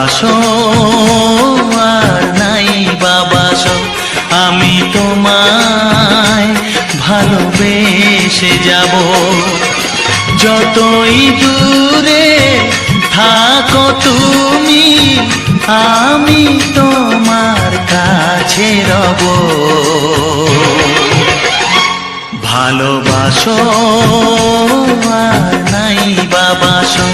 ভালোবাসো আর নাই বাবাসো, আমি তোমায় ভালোবেসে যাব। যতই দূরে থাকো তুমি, আমি তোমার কাছে রব। ভালোবাসো আর নাই বাবাসো,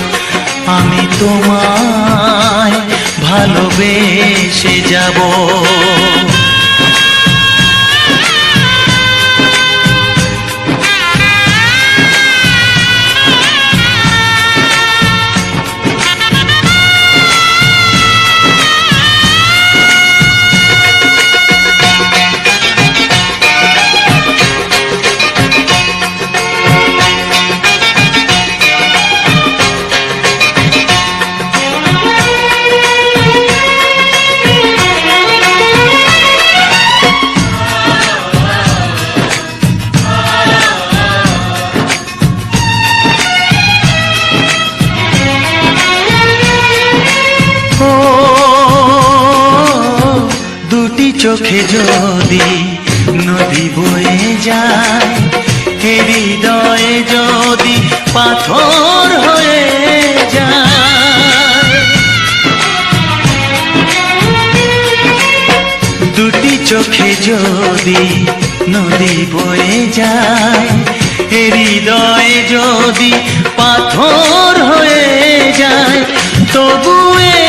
আমি তোমায় ভালোবেসে যাব। চোখে যদি নদী বয়ে যায়, হৃদয়ে যদি পাথর হয়ে যায়, দুটি চোখে যদি নদী বয়ে যায়, হৃদয়ে যদি পাথর হয়ে যায়, তবু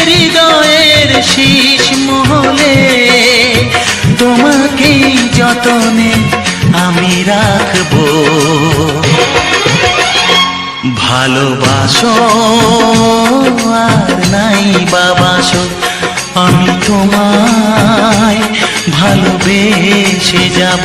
হৃদয়ের শীষ মহলে তোমাকে যতনে আমি রাখবো। ভালোবাসো আর নাই বাবাসো, আমি তোমায় ভালোবেসে যাব।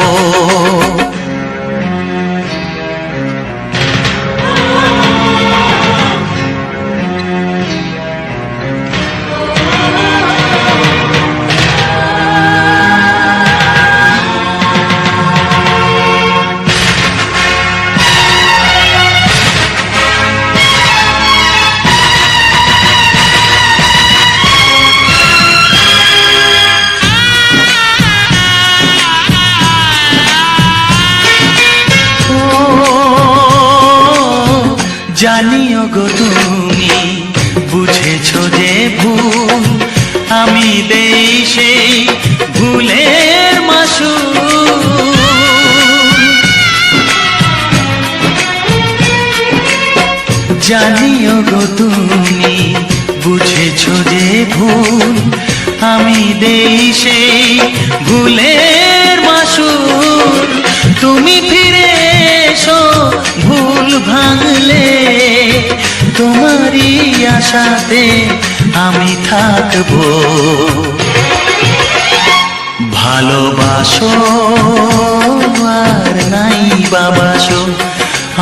জানিও গো তুমি বুঝেছো যে ভুল, আমি দেই সেই ভুলের মাসুল। জানিও গো তুমি বুঝেছো যে ভুল, আমি দেই সেই ভুলের মাসুল। তুমি ফিরে এসো ভুল ভাঙলে, তোমারই আশাতে আমি থাকবো। ভালোবাসো আর নাই বাবাসো,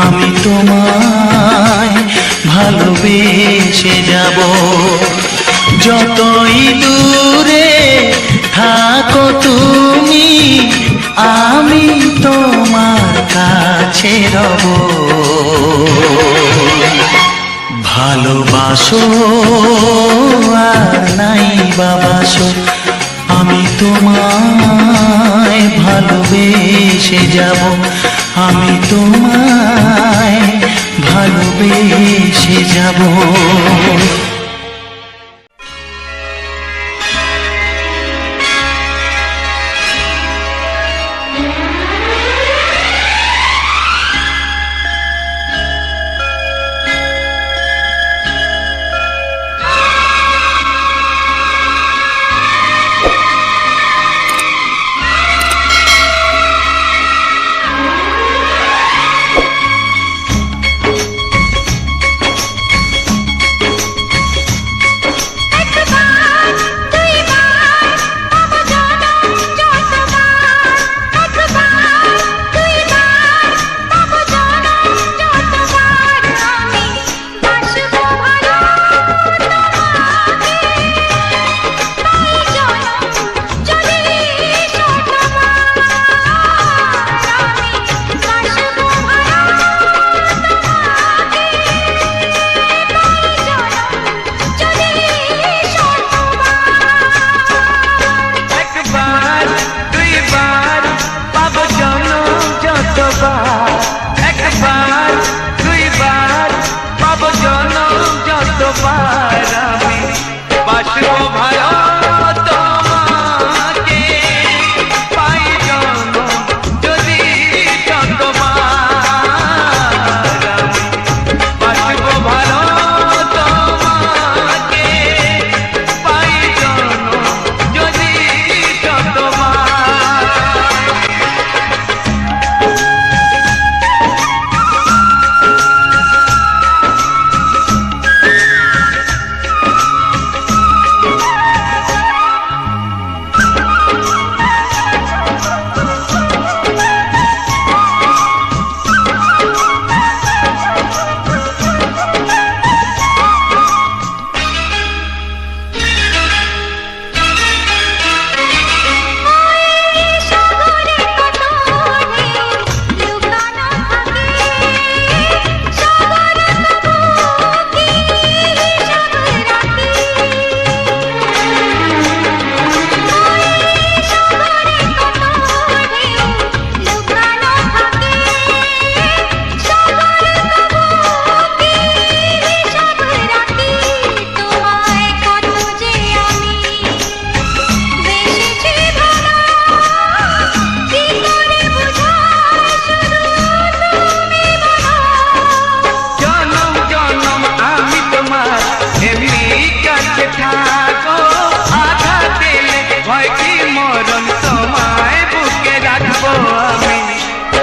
আমি তোমায় ভালোবেসে যাব। যতই দূরে থাকো তুমি, আমি তোমার কাছে রব। ভালোবাসো আর নাই বাবাসো, আমি তোমায় ভালোবেসে যাব। আমি তোমায় ভালোবেসে যাব।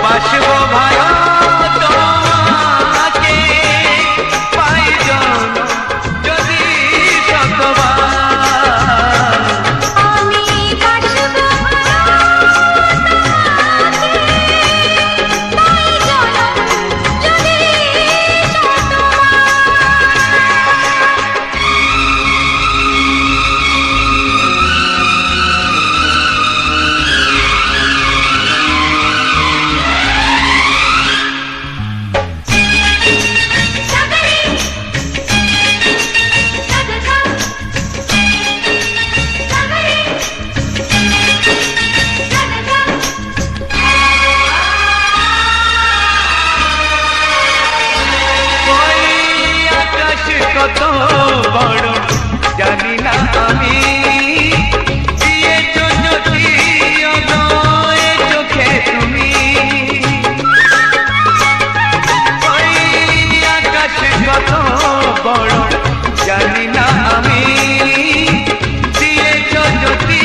বাসবো ভালো তোমাকে পাই জনম যদি শতবার। আমি বাসবো পাই জনম যদি ওই আকাশ কত বড় জানি না আমি, দিয়েছো যদি অদয় চোখে তুমি। ওই আকাশ কত বড় জানি না আমি, দিয়েছো যদি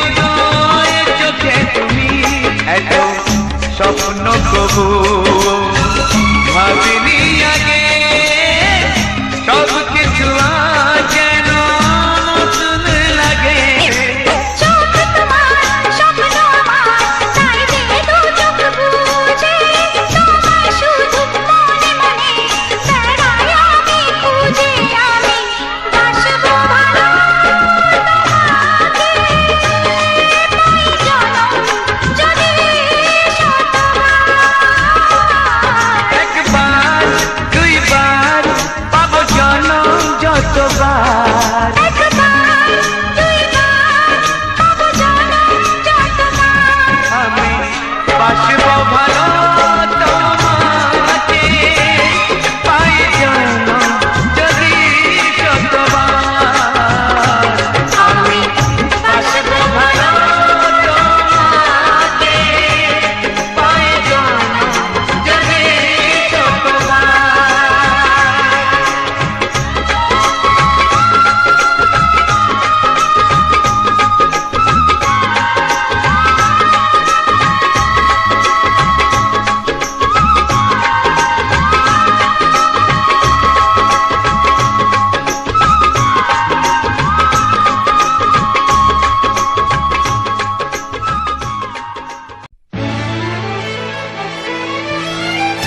অদয় চোখে তুমি। এত স্বপ্ন কবু ভাবিনি আগে, সব কিছু আজ যেন নতুন লাগে। চোখ তোমার স্বপ্ন আমার, তাই যে দু চোখ বুঝে তোমার শুধু মনে মনে বেড়াই আমি খুঁজে। আমি বাসবো ভালো তোমাকে পাই জনম যদি শতবার। একবার দুইবার পাবো জনম যতবার। একবার দুইবার পাবো জনম যতবার। আমি বাসবো ভালো তোমাকে পাই জনম যদি শতবার। আমি বাসবো ভালো তোমাকে পাই জনম যদি শতবার।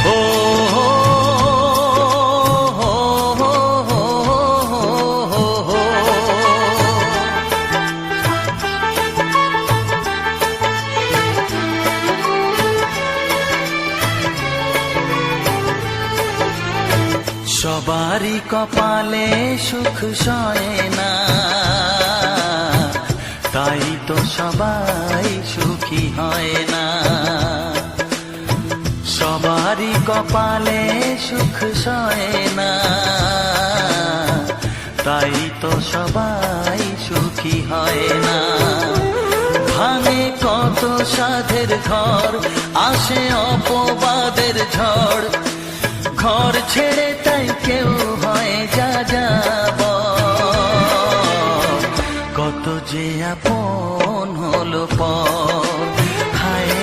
ও হো হো হো হো হো। সবারই কপালে সুখ সয় না, তাই তো সবাই সুখী হয় না। সবারই কপালে সুখ সয় না, তাই তো সবাই সুখী হয় না। ভাঙে কত সাধের ঘর, আসে অপবাদের ঝড়। ঘর ছেড়ে তাই কেউ হয় যা যাব, কত যে আপন হলো পর। হায়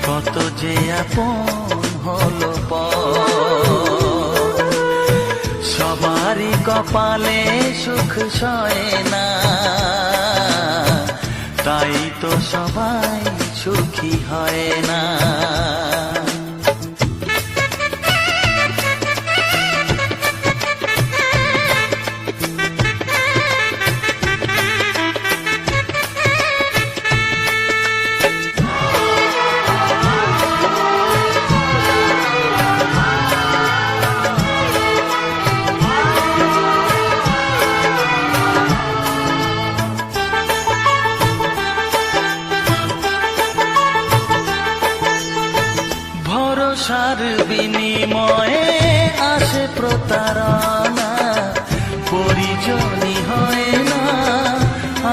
কত যে আপন হলো পর। সবারই কপালে সুখ সয় না, তাই তো সবাই সুখী হয় না। ভরসার বিনিময়ে আসে প্রতারণা, পরিজনই হয় না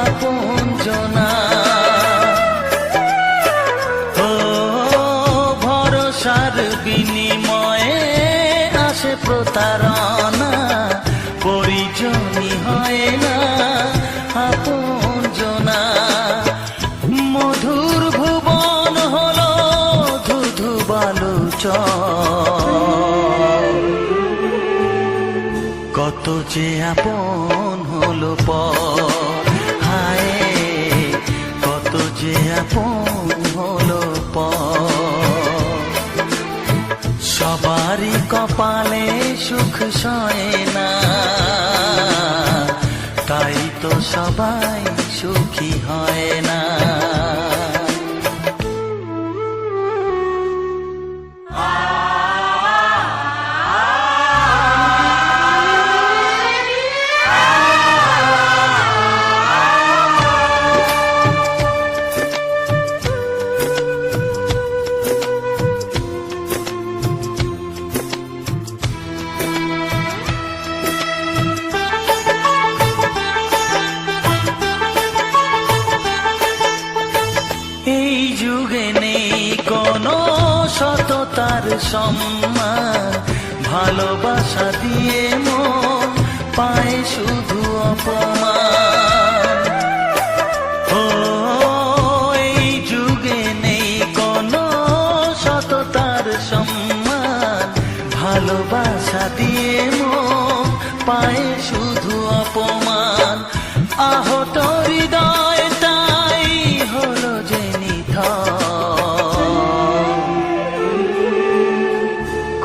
আপনজনা। ও ভরসার বিনিময়ে আসে প্রতারণা, পরিজনই হয় না আপনজনা। মধুর ভুবন হলো যে আপন হলো পর, হায় কত যে আপন হলো পর। সবারই কপালে সুখ সয় না, তাই তো সবাই সুখী হয় না। এই যুগে নেই কোনো সততার সম্মান, ভালোবাসা দিয়ে মন পায় শুধু অপমান। ও এই যুগে নেই কোনো সততার সম্মান, ভালোবাসা দিয়ে মন পায় শুধু অপমান। আহত হৃদয় তাই হলো যে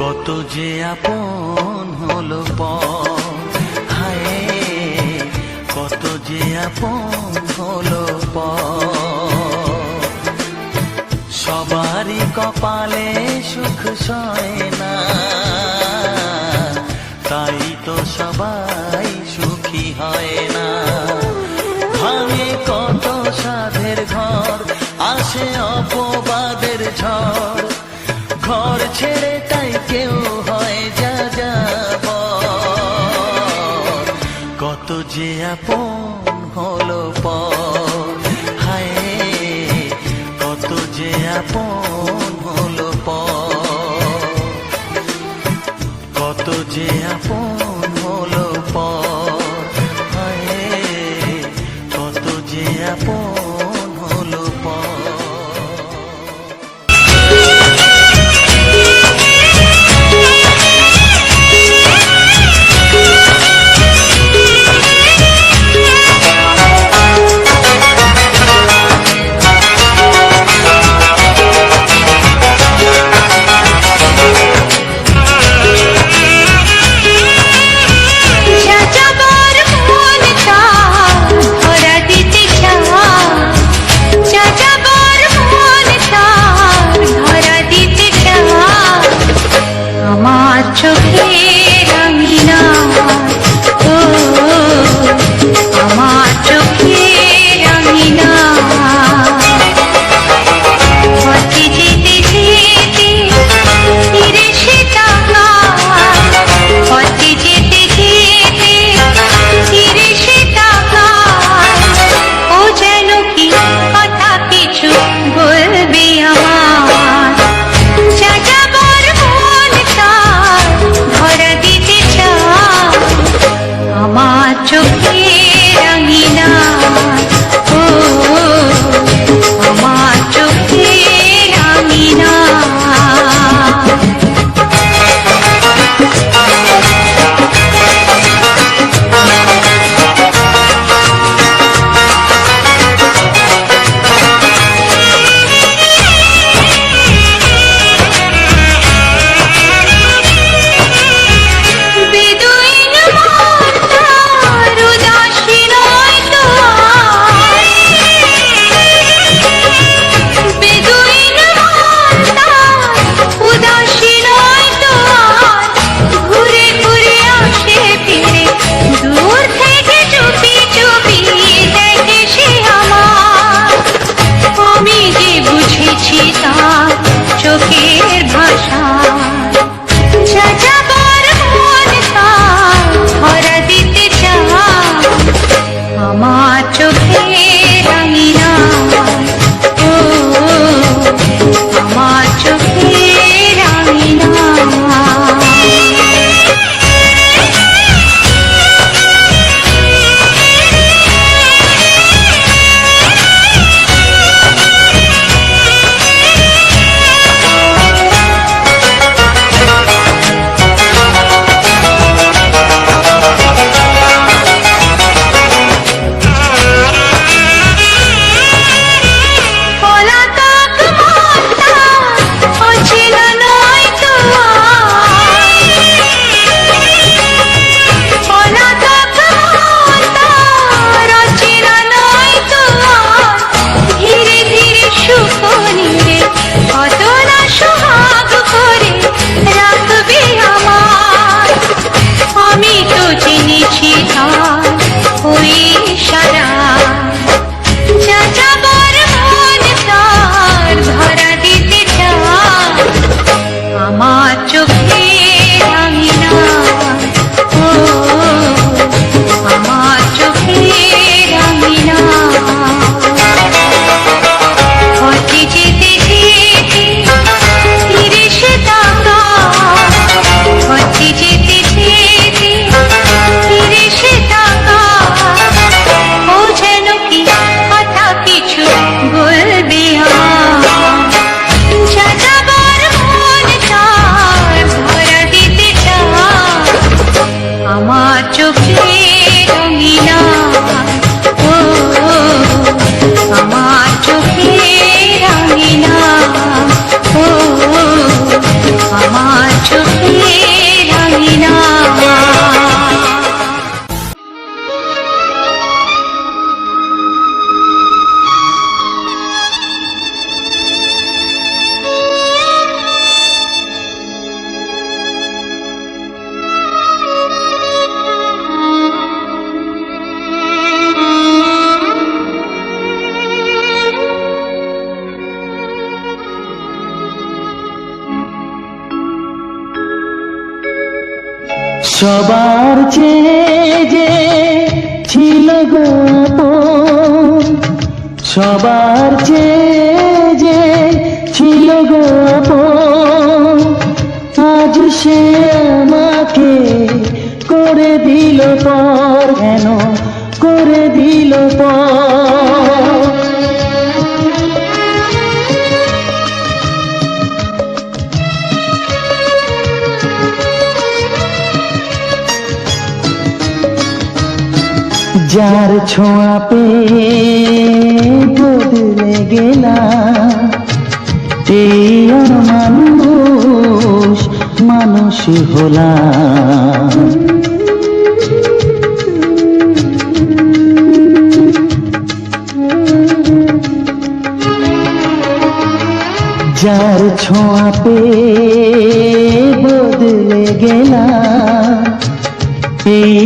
কত যে আপন হলো পর, হায় কত যে আপন হলো পর। সবারই কপালে সুখ সয় না, তাই তো সবাই সুখী হয় না। ভাঙে কত সাধের ঘর, আসে অপবাদের ঝড়, ঘর ছেড়ে তাই কেউ হয় যা যাবার। কত যে আপন হলো পর, হায় কত যে আপন হলো পর। কত যে আপন হলো পর, হায় কত যে আপন হলো পর। সবার চেয়ে যে ছিল গো আপন, সবার চেয়ে যে ছিল গো আপন, আজ সে আমাকে করে দিল পর, কেন করে দিল পর। যার ছোঁয়া পেয়ে বদলে গেলাম, এই মানুষ মানুষ হলাম। যার ছোঁয়া পেয়ে বদলে গেলাম, এই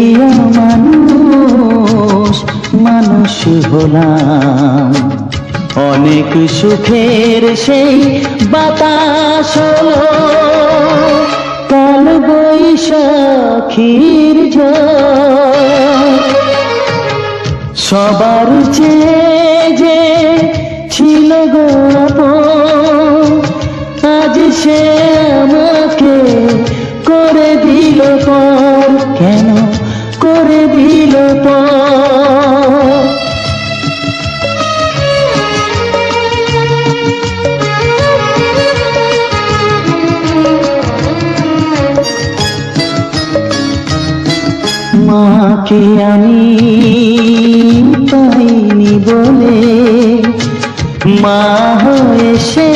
মানুষ মানুষ হলাম। অনেক সুখের সেই বাতাস হলো, কাল বৈশাখীর ঝড়। সবার চেয়ে যে ছিল গো আপন, আজ সে আমাকে করে দিল পর, কেন করে দিল পর। মাকে আমি পাইনি বলে, মা হয়ে সে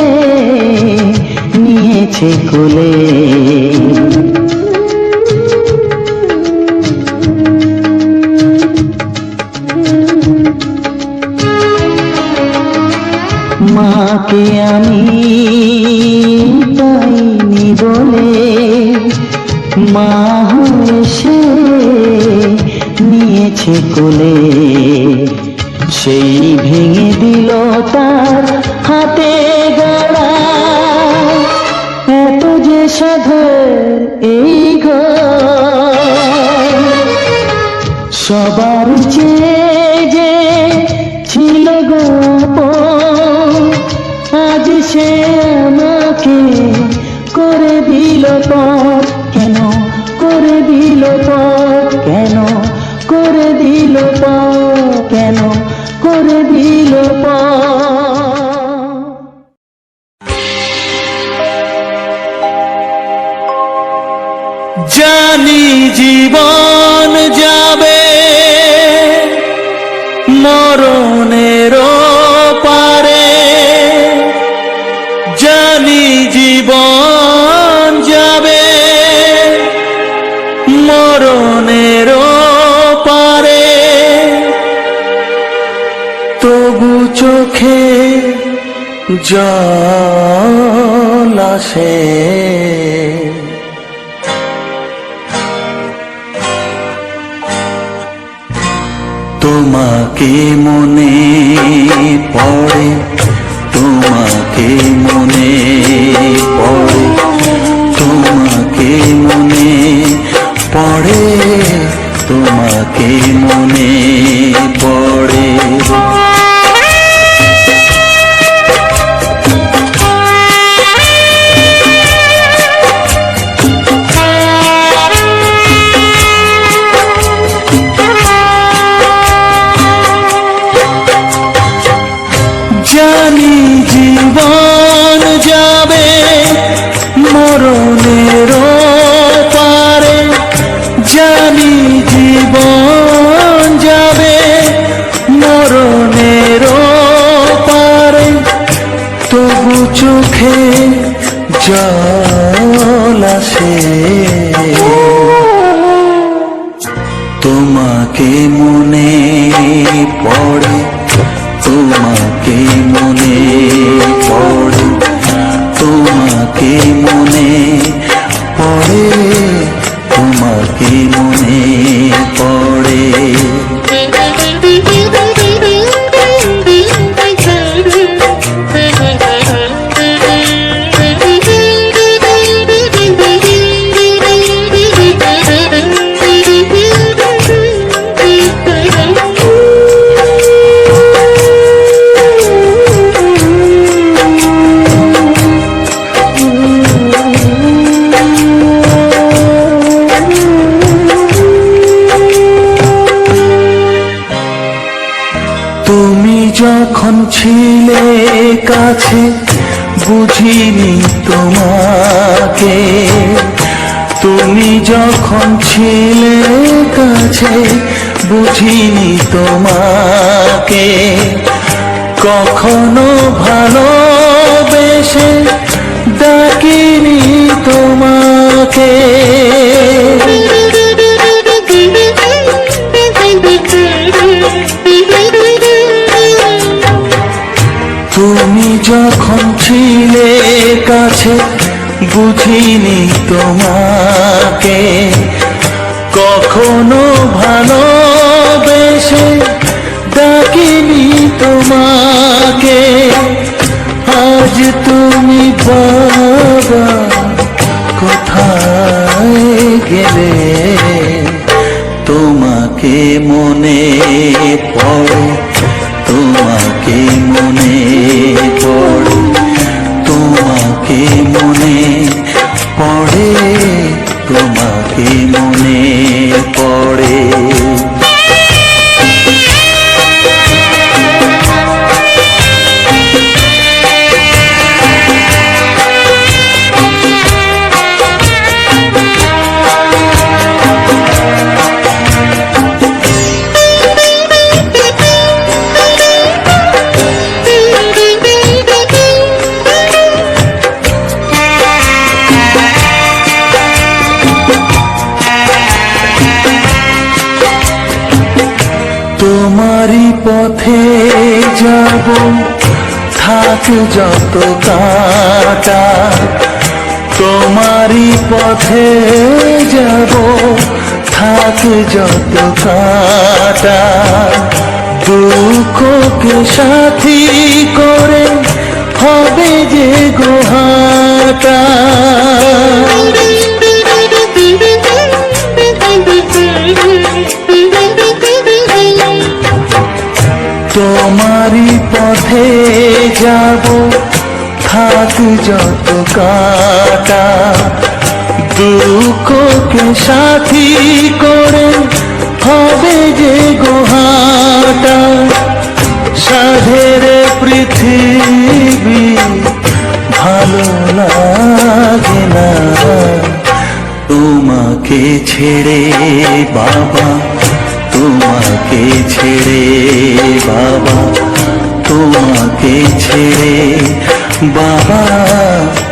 নিয়েছে কোলে। মাকে আমি পাইনি বলে, মা হয়ে সে নিয়েছে কোলে। সেই ভেঙে দিল তার হাতে গড়া, এত যে সাধের এই ঘর। সবার চেয়ে যে ছিল গো আপন, আজ সে আমাকে করে দিল পর, কেন করে দিল পর, কেন করে দিল পর, কেন করে দিল পর। জানি জীবন যাবে মরণের পারে, জানি জীবন যাবে মরণের পারে, তবু চোখে জল আসে। তোমাকে মনে পড়ে, তোমাকে মনে পড়ে, তোমাকে মনে পড়ে, তোমাকে মনে পড়ে। জানি জীবন যাবে মরণের পারে, জানি জীবন যাবে মরণের পারে, তবু চোখে জল আসে। তোমাকে মনে পড়ে, তোমাকে মনে পড়ে, তোমাকে মনে পড়ে, তোমাকে মনে পড়ে। বুঝিনি তোমাকে, তুমি যখন ছিলে কাছে বুঝিনি তোমাকে, কখনো ভালোবেসে ডাকিনি তোমাকে। তুমি যখন ছিলে কাছে বুঝিনি তোমাকে, কখনো ভালোবেসে ডাকিনি তোমাকে। আজ তুমি বাবা কোথায় গেলে, তোমাকে মনে পড়ে, তোমাকে মনে পড়ে, তোমাকে মনে পড়ে, তোমাকে মনে পড়ে। তোমারই পথে যাব, থাক যত কাটা, তোমারই পথে যাব, থাক যত কাটা, দুঃখকে সাথী করে হবে যে গোহাটা। তোমারই পথে যাব, থাক যত কাটা, দুঃখকে সাথী করে হবে যে গোহাটা। সাধের পৃথিবী ভালো লাগে না তোমাকে ছেড়ে বাবা, তোমাকে ছেড়ে বাবা, তোমাকে ছেড়ে বাবা,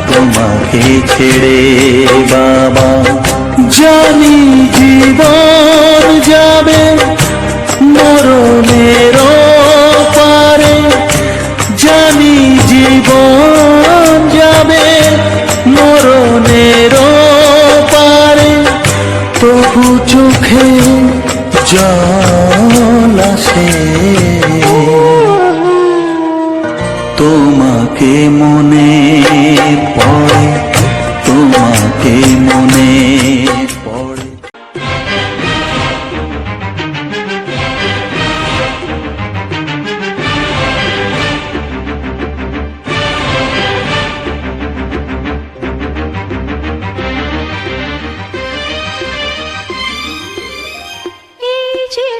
তোমাকে ছেড়ে বাবা। জানি জীবন যাবে মরণের পারে, জানি জীবন যাবে মরণের পারে, তবু চোখে জল আসে তোমাকে মনে পড়ে, তোমাকে মনে পড়ে।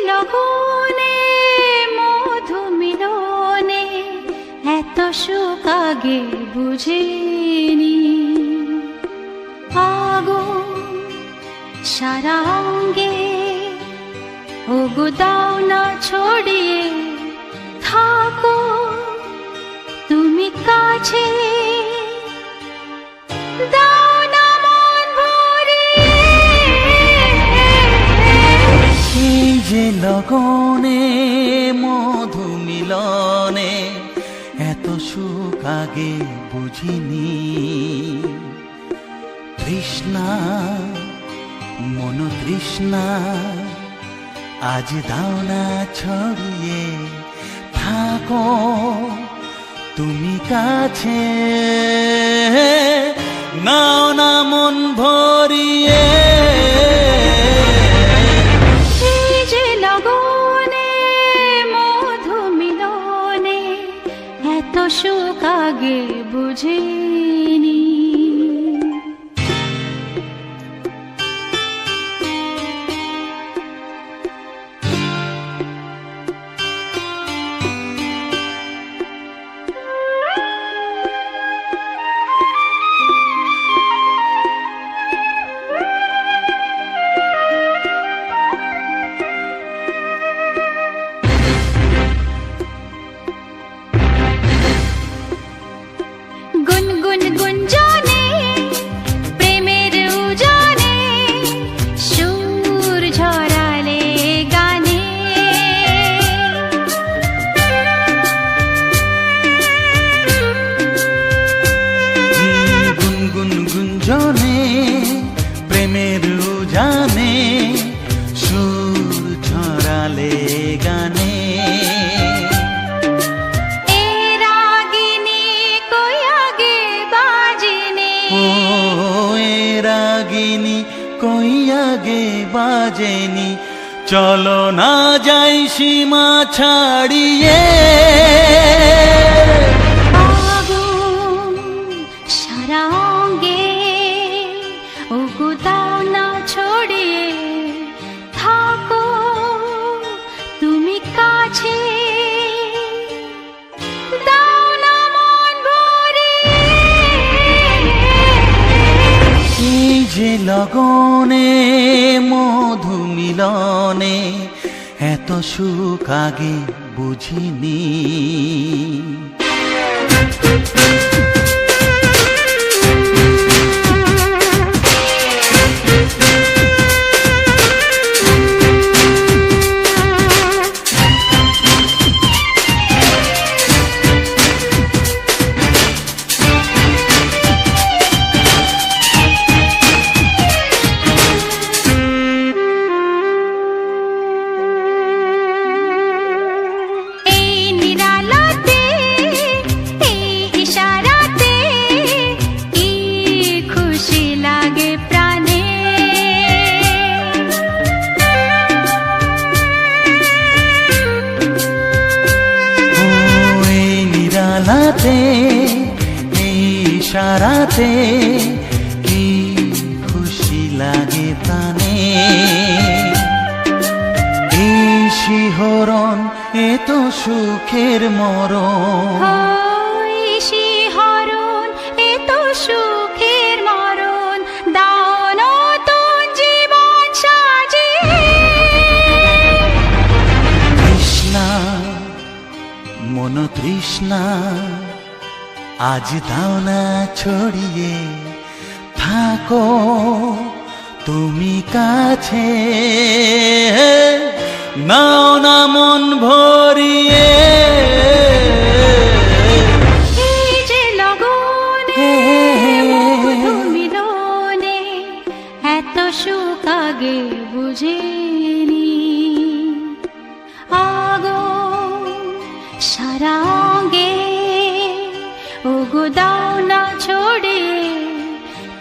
লগনে মধু মিলনে এত সুখ আগে বুঝিনি, আগুন সারা অঙ্গে ওগো দাও না ছড়িয়ে থাকো তুমি কাছে, দাও না মন ভরিয়ে। এই যে লগনে মধু মিলনে এত সুখ আগে বুঝিনি, তৃষ্ণা মন তৃষ্ণা আজ দাও না ছড়িয়ে থাকো তুমি কাছে, নাও না মন ভরিয়ে। সুখ আগে বুঝিনি। ও এ রাগিনী কই আগে বাজেনি, চলো না যাই সীমা ছাড়িয়ে। আগুন সারা অঙ্গে, ওগো দাও না ছড়িয়ে, থাকো তুমি কাছে, দাও না মন ভরিয়ে। এই যে লগনে মধু মিলনে, এত সুখ আগে বুঝিনি। এই ইশারাতে কি খুশি লাগে প্রাণে, এই শিহরণ এ তো সুখের মরণ। ওই শিহরণ এ তো সুখের মরণ, দাও নতুন জীবন সাজিয়ে। তৃষ্ণা মন তৃষ্ণা আজ দাও না ছড়িয়ে, থাকো তুমি কাছে, নাও না মন ভরিয়ে। এই যে লগনে মধু মিলনে, এত সুখ আগে বুঝিনি। আগুন সারা অঙ্গে, ওগো দাও না ছড়িয়ে,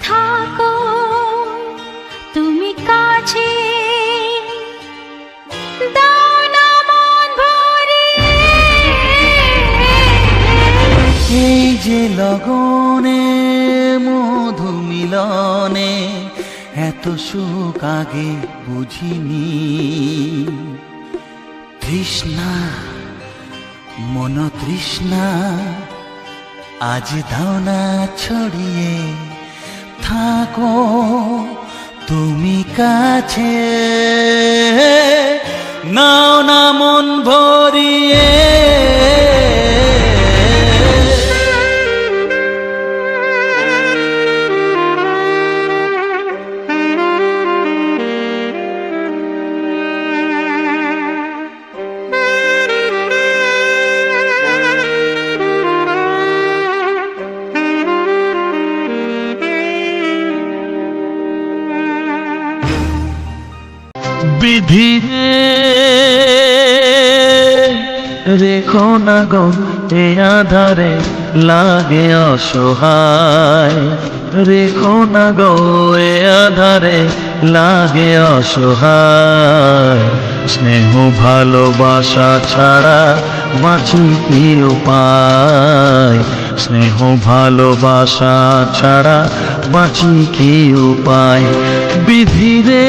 থাকো তুমি কাছে, দাও না মন ভরিয়ে। এই যে লগনে মধু মিলনে, এত সুখ আগে বুঝিনি। তৃষ্ণা মন তৃষ্ণা আজ দাও না ছড়িয়ে, থাকো তুমি কাছে, নাও না মন ভরিয়ে। বিধি রেখো না গো এ আধারে, লাগে অসহায়। রেখো না গো এ আধারে, লাগে অসহায়। স্নেহ ভালোবাসা ছাড়া বাঁচি কি উপায়, স্নেহ ভালোবাসা ছাড়া বাঁচি কি উপায়। বিধিরে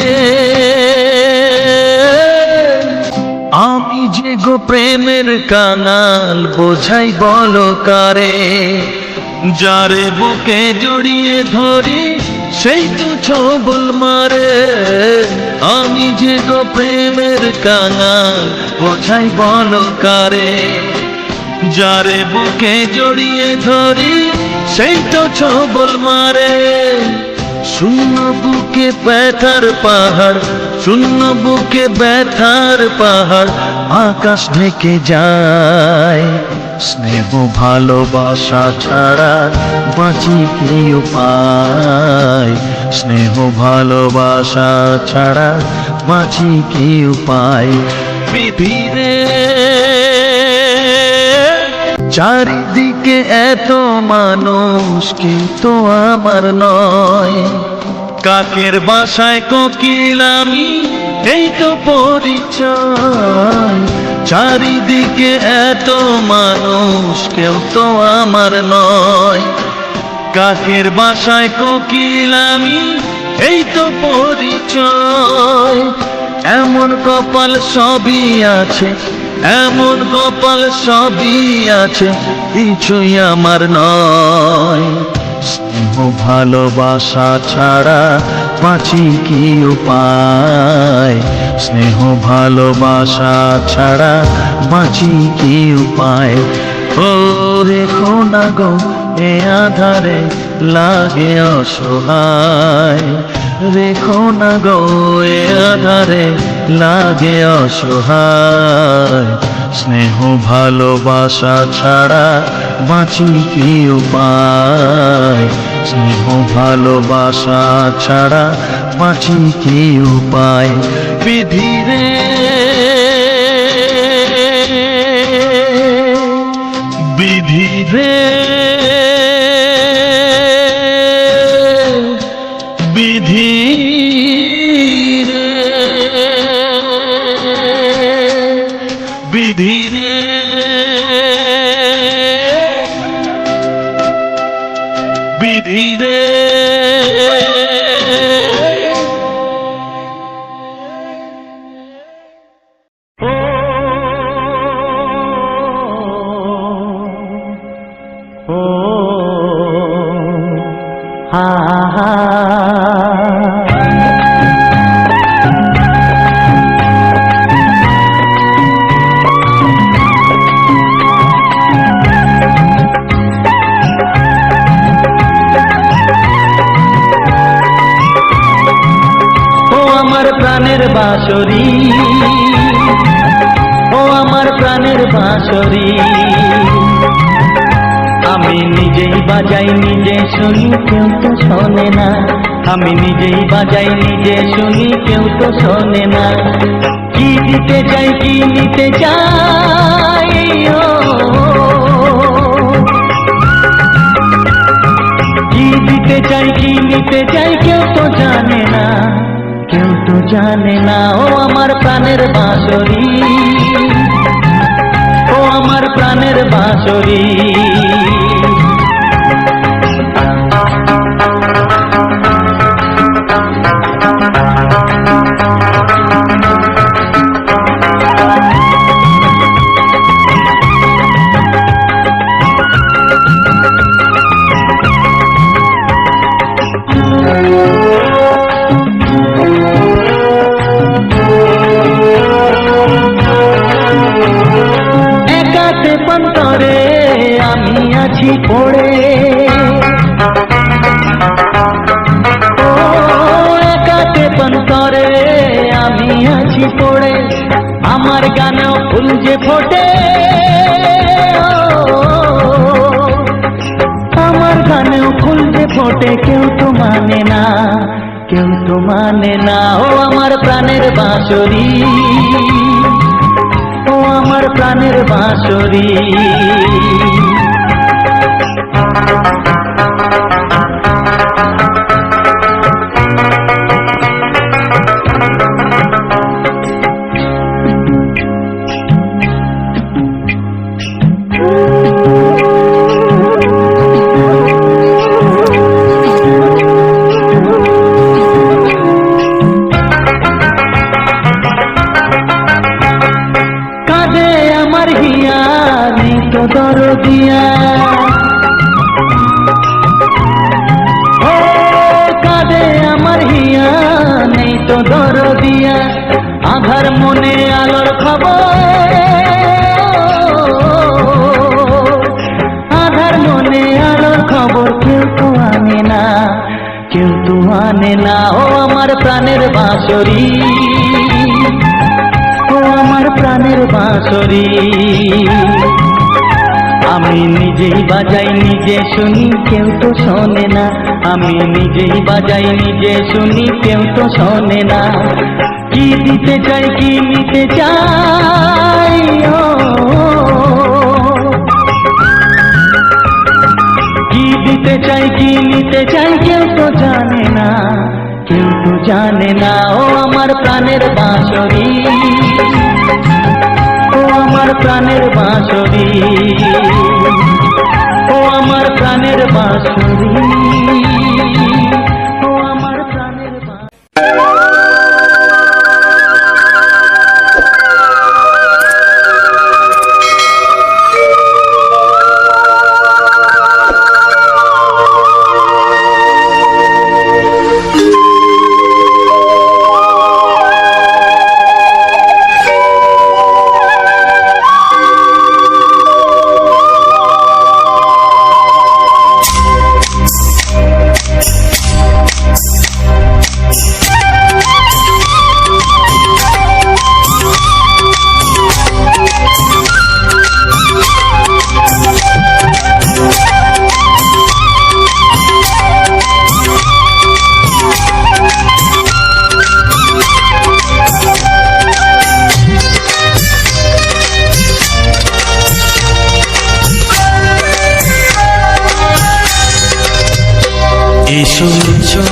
আমি যে গো প্রেমের কাঙাল, বোঝাই বলো কারে, যারে বুকে জড়িয়ে ধরি সেই তো ছবল মারে। আমি যে গো প্রেমের কাঙাল, বোঝাই বলো কারে, যারে বুকে জড়িয়ে ধরি সেই তো ছবল মারে। শূন্য বুকে ব্যথার পাহাড়, শূন্য বুকে ব্যথার পাহাড়, আকাশ ঢেকে যায়। স্নেহ ভালোবাসা ছাড়া বাঁচি কি উপায়, স্নেহ ভালোবাসা ছাড়া বাঁচি কি উপায়। পৃথিবীরে চারিদিকে চারিদিকে এত মানুষ কিন্তু আমার নয়, কাকের বাসায় কোকিল আমি এই তো পরিচয়। চারিদিকে এত মানুষ কেউ তো আমার নয়, কাকের বাসায় কোকিল আমি এই তো পরিচয়। এমন কপাল সবই আছে, এমন কপাল সবই আছে, কিছুই আমার নয়। স্নেহ ভালোবাসা ছাড়া বাঁচি কি উপায়, স্নেহ ভালোবাসা ছাড়া বাঁচি কি উপায়। ও রেখো না গো এ আধারে লাগে অসহায়, রেখো না গো এ আধারে লাগে অসহায়। স্নেহ ভালোবাসা ছাড়া বাঁচি কি উপায়, স্নেহ ভালোবাসা ছাড়া বাঁচি কি উপায়। বিধি রে বিধি রে বিধি রে বিধি রে বিধি রে। ও হা হা প্রাণের বাঁশরি, ও আমার প্রাণের বাঁশরি, আমি নিজেই বাজাই নিজে শুনি কেউ তো শোনে না, আমি নিজেই বাজাই নিজে শুনি কেউ তো শোনে না। কি দিতে চাই কি নিতে চাই, কি দিতে চাই কি নিতে চাই কেউ তো জানে না, কেউ তো জানে না। ও আমার প্রাণের বাঁশরি, ও আমার প্রাণের বাঁশরি। পন্তরে আমি আছি পড়ে, ও একাতে পন্তরে আমি আছি পড়ে, আমার গানেও ফুল যে ফোটে, আমার গানেও ফুল যে ফোটে, কেউ তো মানে না, কেউ তো মানে না। ও আমার প্রাণের বাঁশরি, ও আমার প্রাণের বাঁশরি। দরদিয়া ও কাঁদে আমার হিয়া, নেই তো দরদিয়া, আধার মনে আলোর খবর, আধার মনে আলোর খবর কেউ তো আনে না, কেউ তো আনে না। ও আমার প্রাণের বাঁশরি, ও আমার প্রাণের বাঁশরি, আমি নিজেই বাজাই নিজে শুনি কেউ তো শোনে না, আমি নিজেই বাজাই নিজে শুনি কেউ তো শোনে না। কি দিতে চাই কি নিতে চাই, দিতে চাই কি নিতে চাই কেউ তো জানে না, কেউ তো জানে না। ও আমার প্রাণের বাঁশরি, ও আমার প্রাণের বাঁশরি, ও আমার প্রাণের বাঁশরি, ও আমার প্রাণের এসো এসো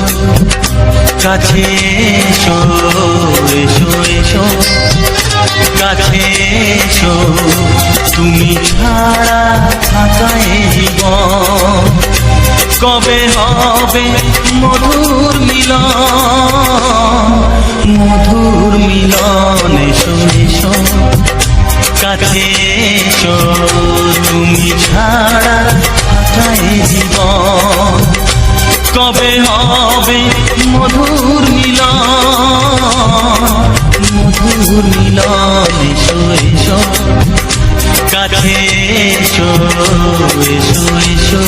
কাছে এসো, এসো এসো কাছে এসো, তুমি ছাড়া থাকা এই জীবন কবে হবে মধুর মিলন, মধুর মিলন। এসো এসো কাছে এসো, তুমি ছাড়া থাকা এই জীবন কবে হবে মধুর মিলন, মধুর মিলন। এসো এসো কাছে এসো, এসো এসো।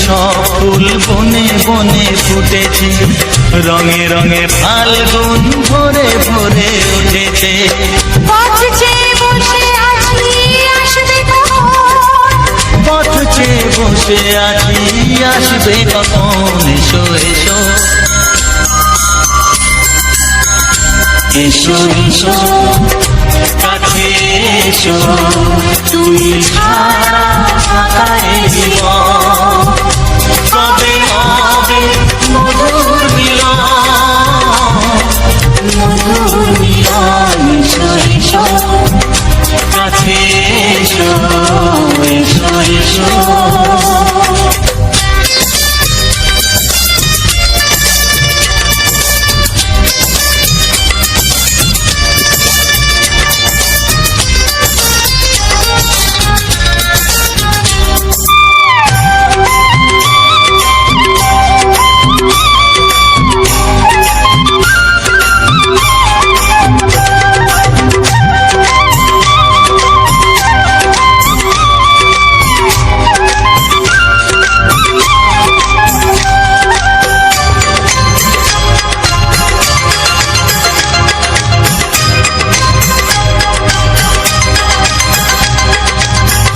সব ফুল বনে বনে ফুটেছে, রঙে রঙে ফাল্গুন ভরে ভরে উঠেছে। পথ চেয়ে বসে আছি আসবে কখন, এসো এসো এসো এসো কাছে এসো, তুমি ছাড়া থাকা এই জীবন কবে হবে মধুর মিলন, মধুর মিলন। এসো এসো কাছে এসো, এসো এসো।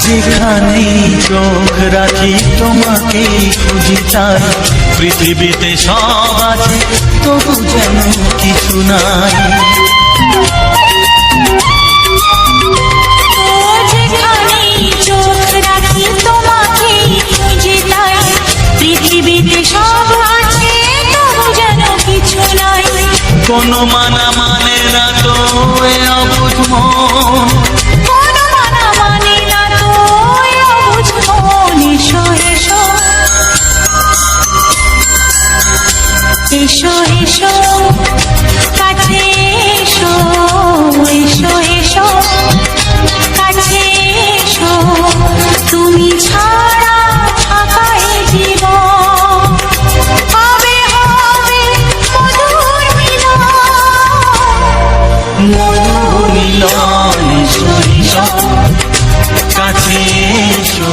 যেখানেই চোখ রাখি তোমাকেই খুঁজি চাই, পৃথিবীতে সব আছে তবু যেন কিছু নাই। যেখানেই চোখ রাখি তোমাকেই খুঁজি চাই, পৃথিবীতে সব আছে তবু যেন কিছু নাই। কোনো মানা মানে না তো এ অবুঝ মন, এসো এসো কাছে এসো এসো এসো কাছে এসো তুমি ছাড়া থাকা এ জীবন হবে হবে মধুর মিলন মধুর মিলন এসো এসো কাছে এসো।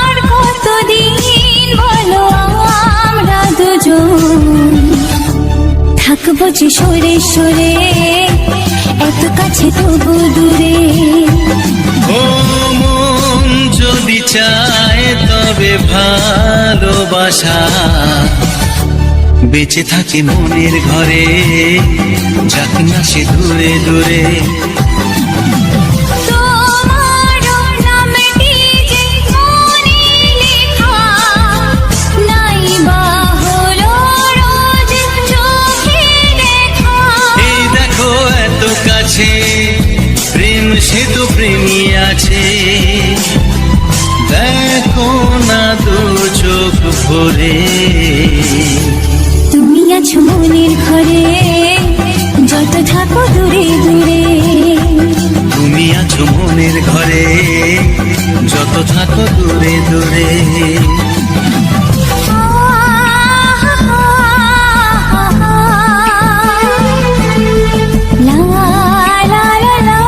আর কতদিন বলো আমরা দুজন থাকবো যে সরে সরে এত কাছে তবু দূরে ও মন যদি চায় তবে ভালোবাসা বেঁচে থাকে মনের ঘরে, যাক না সে দূরে দূরে। তোমার নামটি যে মনে লেখা নাই বা হলো রোজ চোখে দেখা এই দেখো এত কাছে প্রেম, সে তো প্রেমী আছে, দেখো না দু চোখ ভরে। তুমি আছো মনের ঘরে যত থাকো দূরে দূরে তুমি আছো মনের ঘরে যত থাকো দূরে দূরে। লা লা লা লা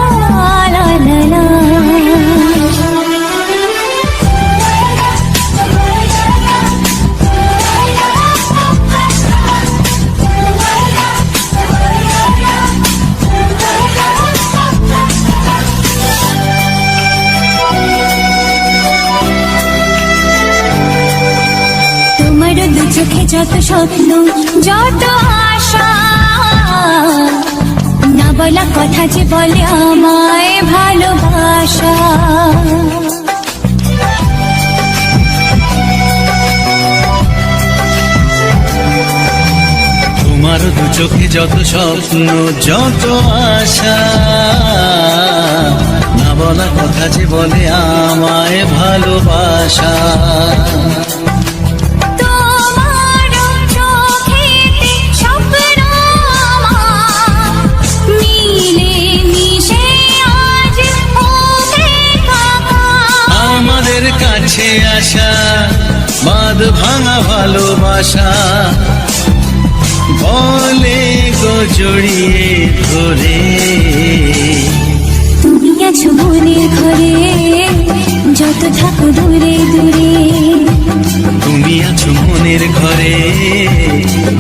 লা লা লা। তোমার দু চোখে যত স্বপ্ন যত আশা, না বলা কথা যে বলে আমায় ভালোবাসা। তোমার দু চোখে যত স্বপ্ন যত আশা, না বলা কথা যে বলে আমায় ভালোবাসা। তোমার চোখেতে স্বপ্ন আমার মিলে মিশে আজ হবে একাকার। আমাদের কাছে আসা বাঁধ ভাঙা ভালোবাসা, বলে গো জড়িয়ে ধরে। তুমি আছো মনের ঘরে যত থাকো দূরে দূরে তুমি আছো মনের ঘরে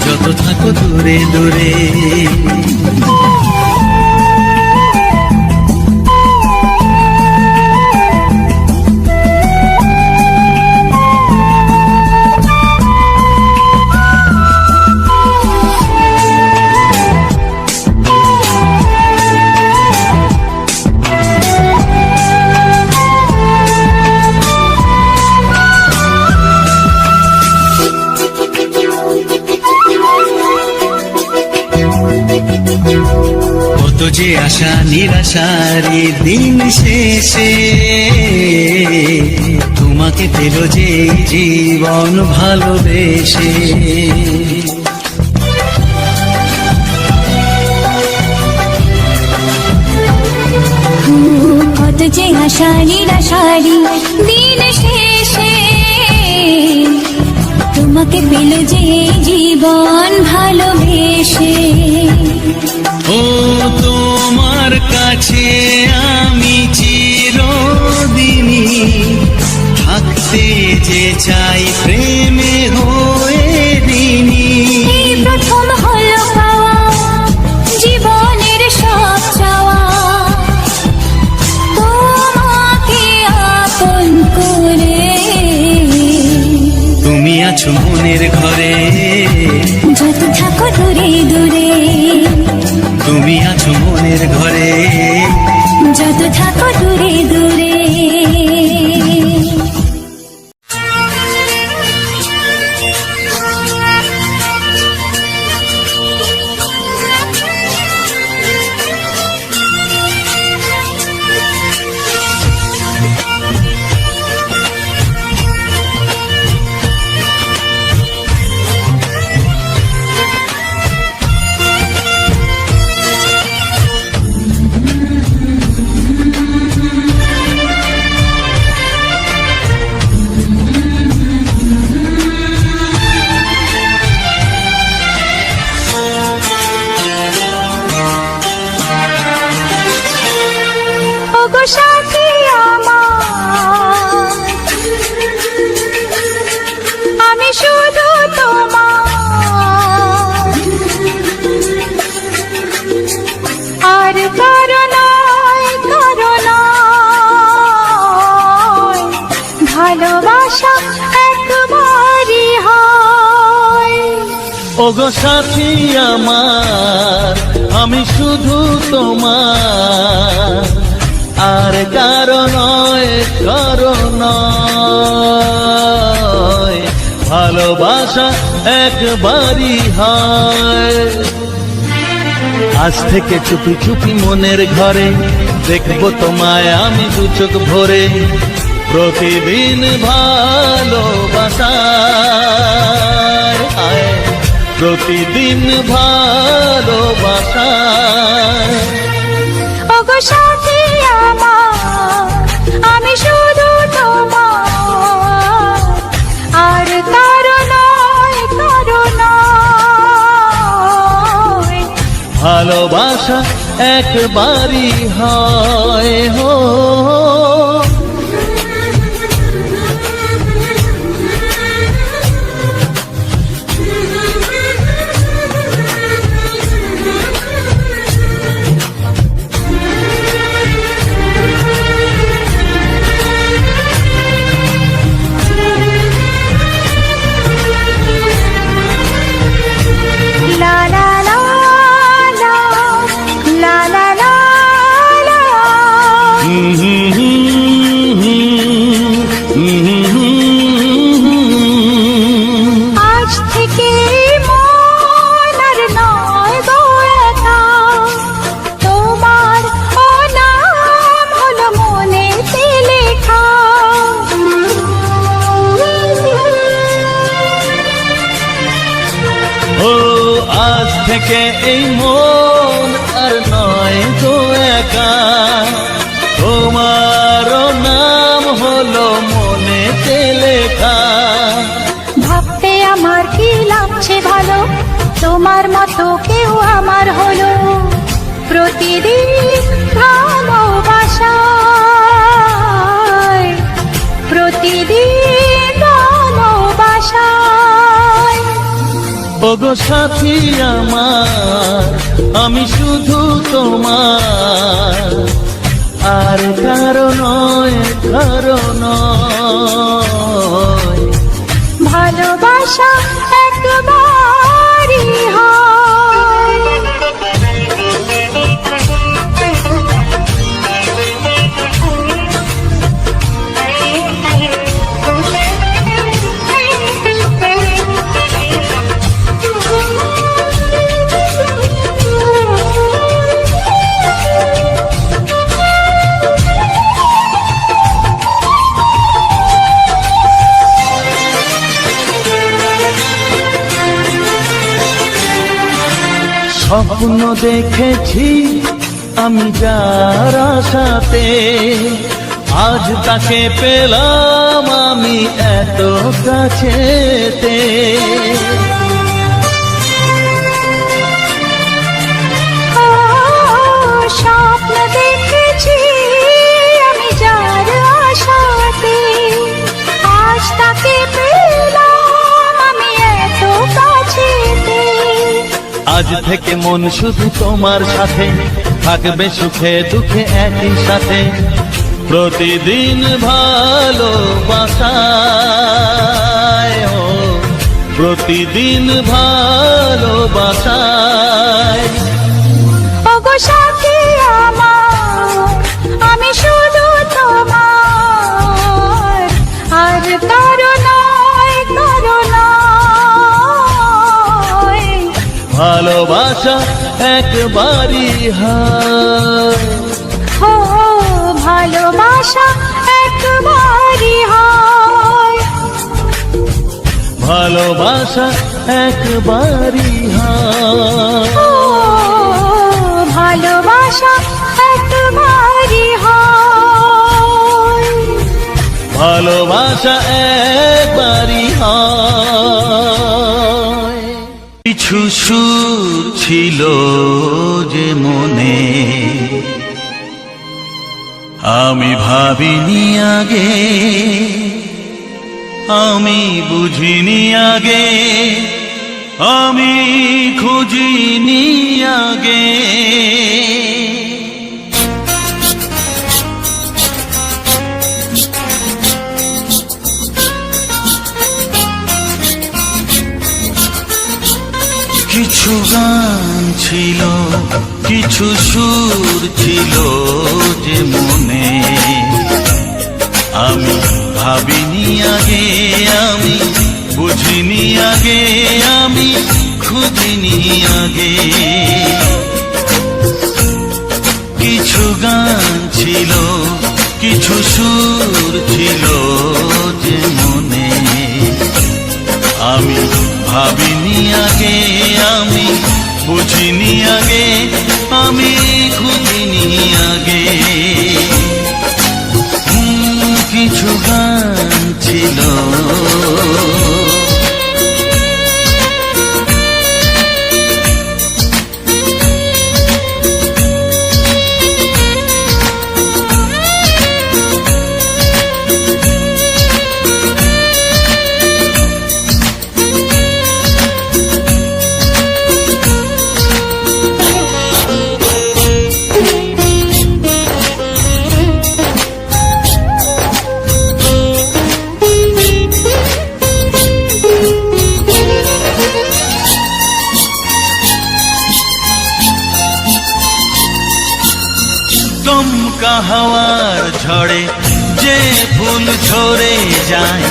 যত থাকো দূরে দূরে। কত যে আশা নিরাশারি দিন শেষে, তোমাকে পেল যে এই জীবন ভালোবেসে। কত যে আশা নিরাশারি দিন শেষে, তোমাকে পেল যে জীবন ভালোবেসে। ও তোমার কাছে আমি চিরদিনই থাকতে যে চাই প্রেমে হয়ে দিনই। এই প্রথম হলো পাওয়া জীবনের সব চাওয়া, তোমাকে মনের ঘরে, যত থাকো দূরে দূরে, তুমি আছো মনের ঘরে, যত থাকো দূরে দূরে। ওগো সাথী আমার, আমি শুধু তোমার, আর কারো নয়, কারো নয়, ভালোবাসা একবারই হয়। ওগো সাথী আমার, আমি শুধু তোমার, আর কারো নয়, কারো নয়, ভালোবাসা একবারই হয়। আজ থেকে চুপি চুপি মনের ঘরে দেখবো তোমায় আমি দু চোখ ভরে, প্রতিদিন ভালোবাসার, প্রতিদিন ভালোবাসার। ওগো সাথী আমার, আমি শুধু তোমার, আর কারো নয়, কারো নয়, ভালোবাসা একবারই হয় হো। লা লা লা লা, লা লা লা লা। আজ থেকে মন আর নয় গো একা, তোমার ও নাম হলো মনেতে লেখা। ও আজ থেকে এই মন আর নয় গো একা, তোমার নাম হলো মনেতে লেখা। ভাবতে আমার কি লাগছে ভালো, তোমার মতো কেউ আমার হলো, প্রতিদিন ভালোবাসায়, প্রতিদিন ভালোবাসায়। ওগো সাথী আমার, আমি শুধু তোমার, আর কারো নয়, কারো নয়, ভালোবাসা একবারই হয়। স্বপ্ন দেখেছি আমি যার আশাতে, আজ তাকে পেলাম আমি এত কাছেতে। স্বপ্ন দেখেছি আমি যার আশাতে, আজ তাকে পেলাম আমি এত কাছেতে। আজ থেকে মন শুধু তোমার সাথে, থাকবে সুখে দুঃখে একই সাথে, প্রতিদিন ভালোবাসায়, প্রতিদিন ভালোবাসায়। ওগো সাথী আমার, আমি শুধু তোমার, আর কারো নয়, কারো নয়। ভালোবাসা একবারই হয়, ও ভালোবাসা একবারই হয়, ভালোবাসা একবারই হয়, ও ভালোবাসা একবারই হয়, ভালোবাসা একবারই হয়। কিছু সুর ছিল যে মনে, আমি ভাবিনি আগে, আমি বুঝিনি আগে, আমি খুঁজিনি আগে। কিছু গান ছিল, কিছু সুর ছিল যে মনে, আমি ভাবিনি আগে, আমি বুঝিনি আগে, আমি খুঁজিনি আগে। কিছু গান ছিল, কিছু সুর ছিল যে মনে, আমি ভাবিনি আগে, আমি বুঝিনি আগে, আমি খুঁজিনি আগে। কিছু গান ছিল, দমকা হাওয়ার ঝড়ে যে ফুল ঝরে যায়,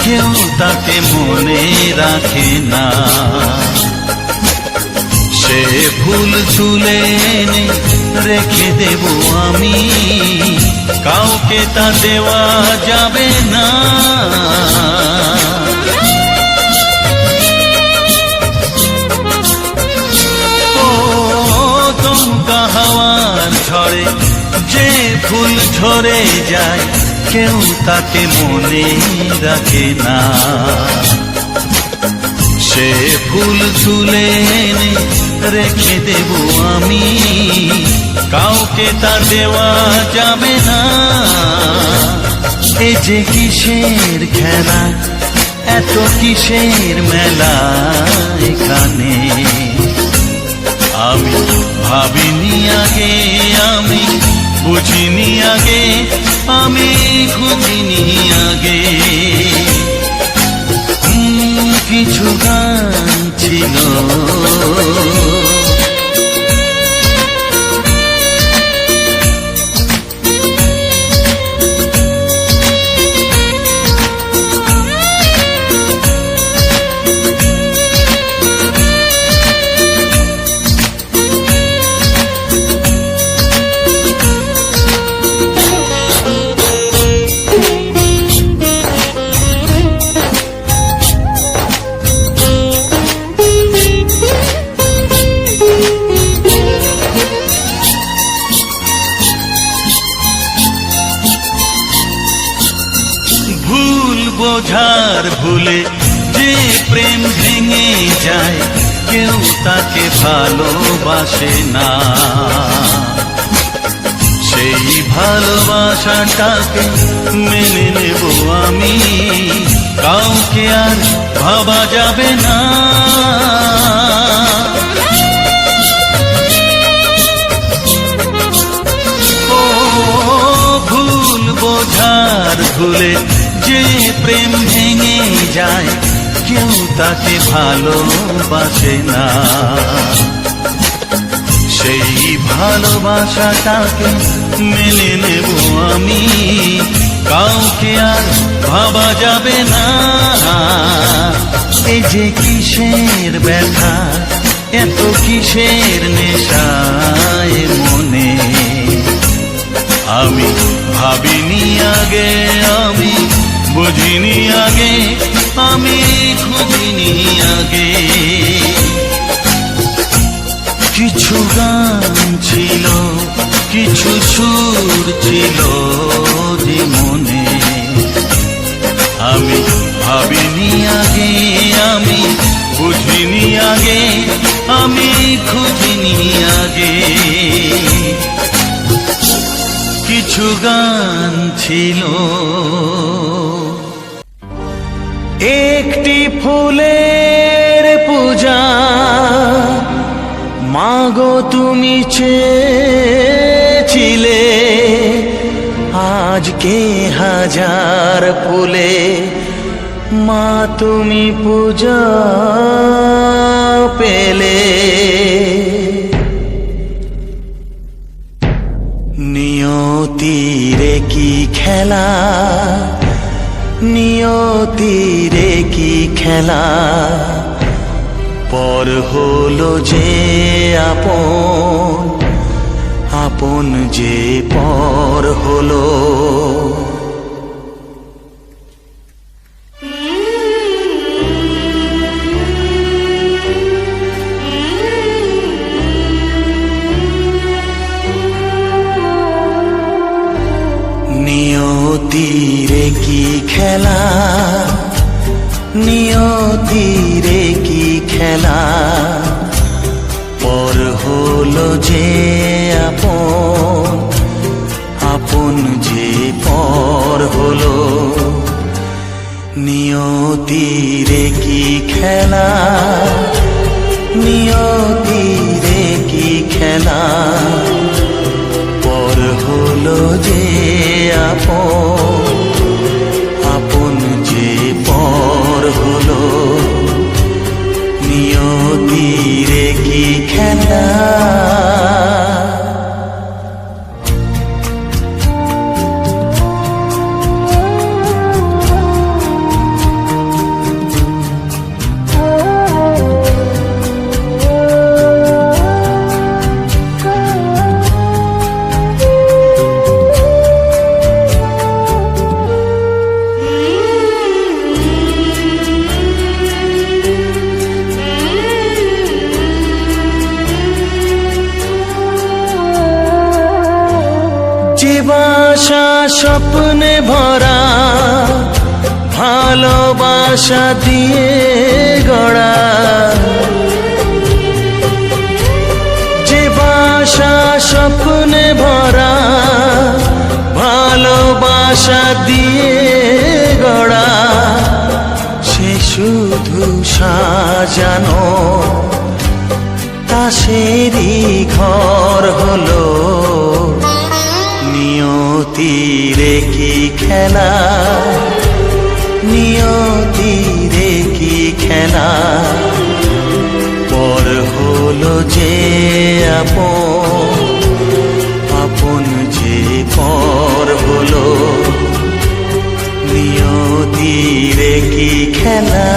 কেউ তাকে মনে রাখে না। সে ফুল তুলে এনে রেখে দেব আমি, কাউকে তা দেওয়া যাবে না। ও দমকা হাওয়ার ঝড়ে যে ফুল ঝরে যায়, কেউ তাকে মনে রাখে না। সে ফুল তুলে এনে রেখে দেব আমি, কাউকে তা দেওয়া যাবে না। এ যে কিসের খেলা, এত কিসের মেলা এখানে, আমি ভাবিনি আগে, আমি বুঝিনি আগে, আমি খুঁজিনি আগে। কিছু গান ছিল, বোঝার ভুলে যে প্রেম ভেঙে যায়, কেউ তাকে ভালোবাসে না। সেই ভালোবাসাটাকে মেনে নেব আমি, কাউকে আর ভাবা যাবে না। ও ভুল বোঝার ভুলে যে প্রেম ভেঙে যায়, কেউ তাকে ভালোবাসে না। সেই ভালোবাসাটাকে মেনে নেব আমি, কাউকে আর ভাবা যাবে না। এই যে কিসের ব্যথা, এত কিসের নেশায় মনে, আমি ভাবিনি আগে, আমি বুঝিনি আগে, আমি খুঁজিনি আগে। কিছু গান ছিল, কিছু সুর ছিল যে মনে, আমি ভাবিনি আগে, আমি বুঝিনি আগে, আমি খুঁজিনি আগে। কিছু গান ছিল। একটি ফুলের পূজা মাগো তুমি চেয়েছিলে, আজকে হাজার ফুলে মা তুমি পূজা পেলে। নিয়তিরে কি খেলা, নিয়তিরে কি খেলা, পর হলো যে আপন, আপন যে পর হলো। নিয়তিরে কি খেলা, নিয়তিরে কি খেলা, পর হলো যে আপন, আপন যে পর হলো। নিয়তিরে কি খেলা, নিয়তিরে কি খেলা, পর হলো যে আপন, আপন যে পর হলো। নিয়তিরে কি খেলা। যে বাসা স্বপ্নে ভরা, ভালোবাসা দিয়ে গড়া, যে বাসা স্বপ্নে ভরা, ভালোবাসা দিয়ে গড়া, সে শুধু সাজানো তাসেরই ঘর হলো। নিয়তিরে কি খেলা, নিয়তিরে কি খেলা, পর হলো যে আপন, আপন যে পর হলো। নিয়তিরে কি খেলা।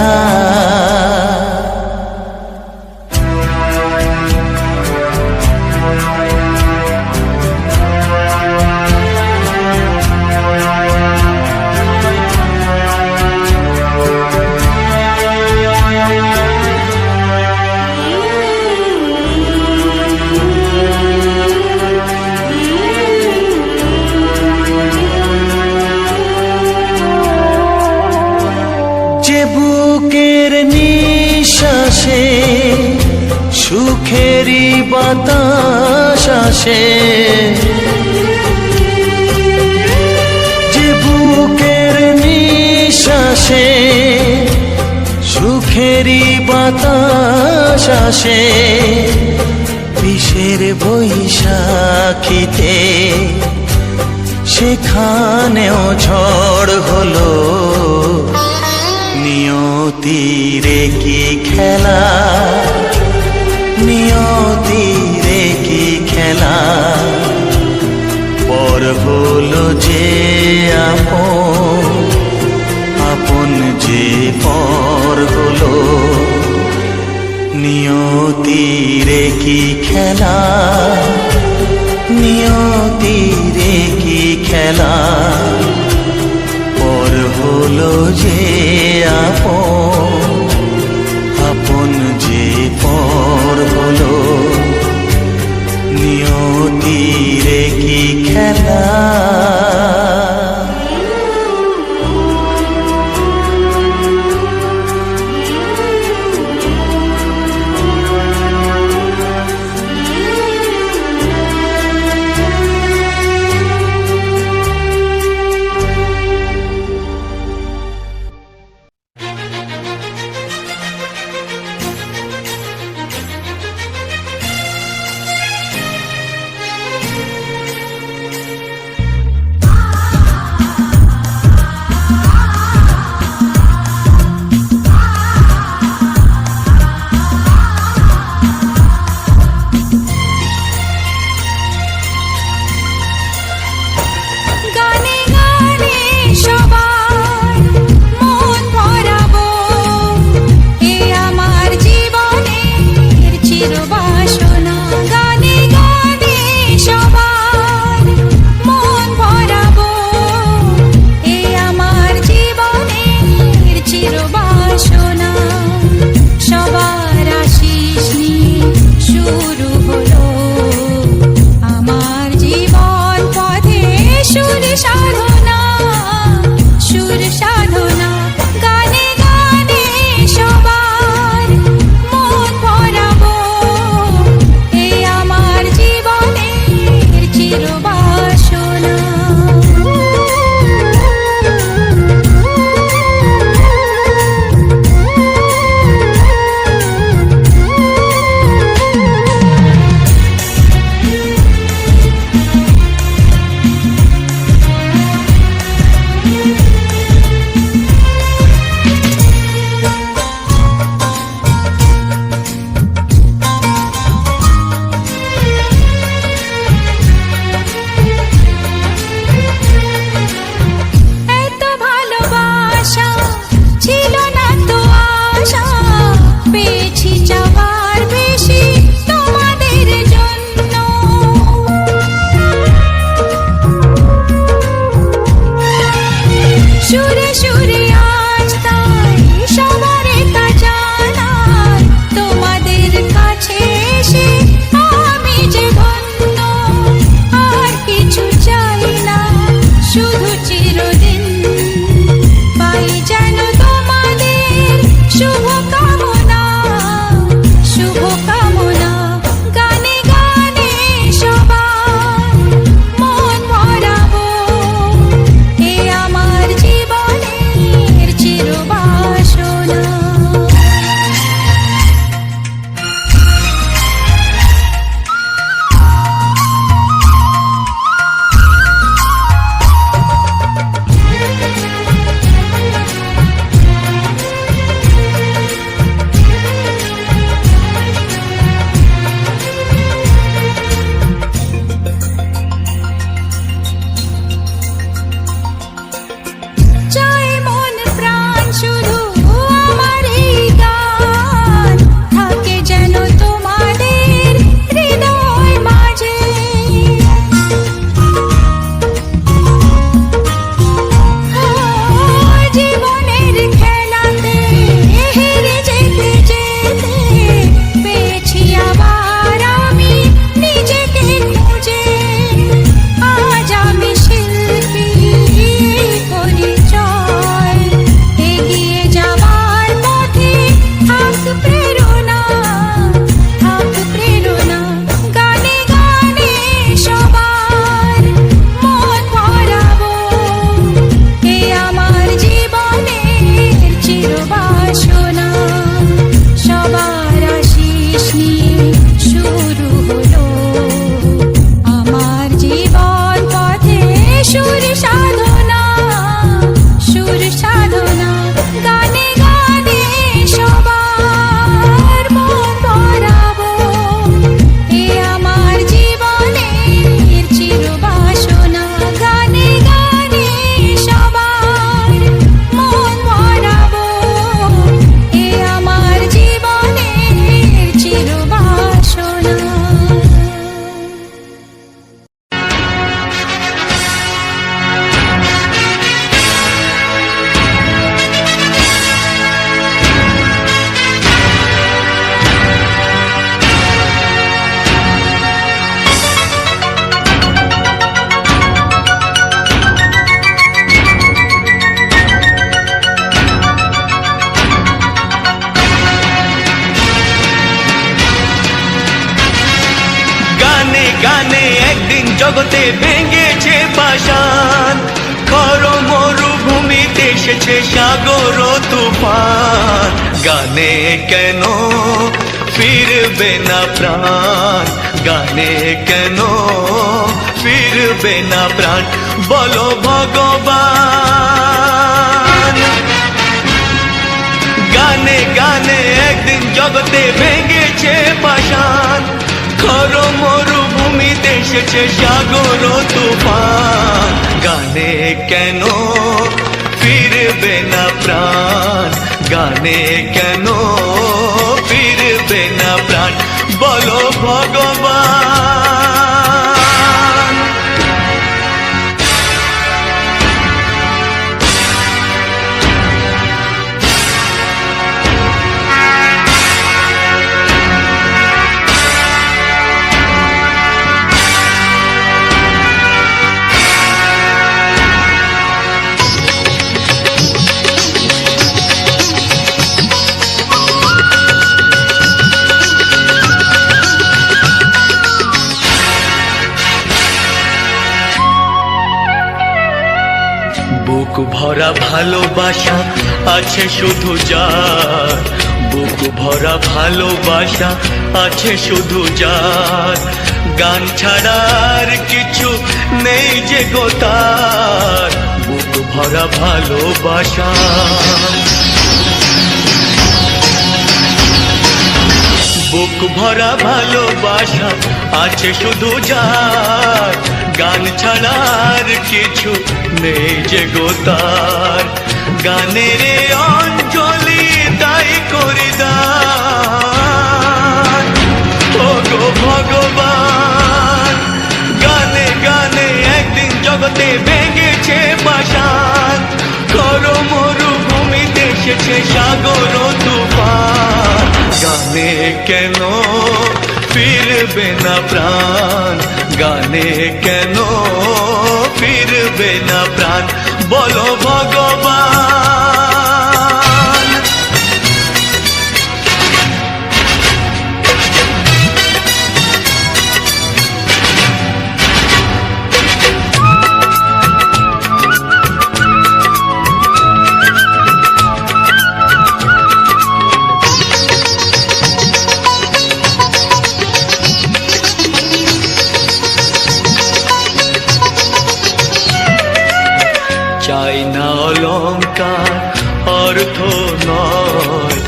বুকের নিঃশ্বাসে সুখেরই বাতাস আসে, যে বুকের নিঃশ্বাসে সুখেরই বাতাস আসে, বিষের বৈশাখীতে সেখানেও ঝড় হলো। নিয়তি হলো যে আপন, আপন যে পর হলো, নিয়তিরে কি খেলা, নিয়তিরে কি খেলা, পর হলো যে আপন, আপন যে পর হলো, নিয়তিরে কি খেলা। গানে গানে সবার মন ভরাবো, এ আমার জীবনের চিরবাসনা। গানে গানে সবার মন ভরাবো, এ আমার জীবনের চিরবাসনা। সবার আশিস নিয়ে শুরু হলো আমার জীবন পথে সুর সাধনা, সুর সাধনা। গানে গানে সবার মন ভরাবো, এ আমার জীবনের চিরবাসনা। গানে একদিন জগতে ভেঙেছে পাষাণ, খর মরুভূমিতে এসেছে সাগর তুফান। গানে কেন ফিরবে না প্রাণ, গানে কেন ফিরবে না প্রাণ, বলো ভগবান। গানে গানে একদিন জগতে ভেঙেছে পাষাণ, খর মরুভূমিতে এসেছে সাগর তুফান। গানে কেন ফিরবে না প্রাণ, গানে কেন ফিরবে না প্রাণ, বলো ভগবান। বুক ভরা ভালোবাসা আছে শুধু যার, বুক ভরা ভালোবাসা আছে শুধু যার, গান ছাড়ার কিছু নেই যে গো তার। বুক ভরা ভালোবাসা, বুক ভরা ভালোবাসা আছে শুধু যার, গান ছাড়ার কিছু নেই যে গো তার। গানের অঞ্জলি তাই করে দান, ও গো ভগবান। গানে গানে একদিন জগতে ভেঙেছে পাষাণ, খর মরুভূমিতে এসেছে সাগর তুফান। গানে কেন ফিরবে না প্রাণ, গানে কেন ফিরবে না প্রাণ, বলো ভগবান। চাই না অলংকার অর্থ নয়,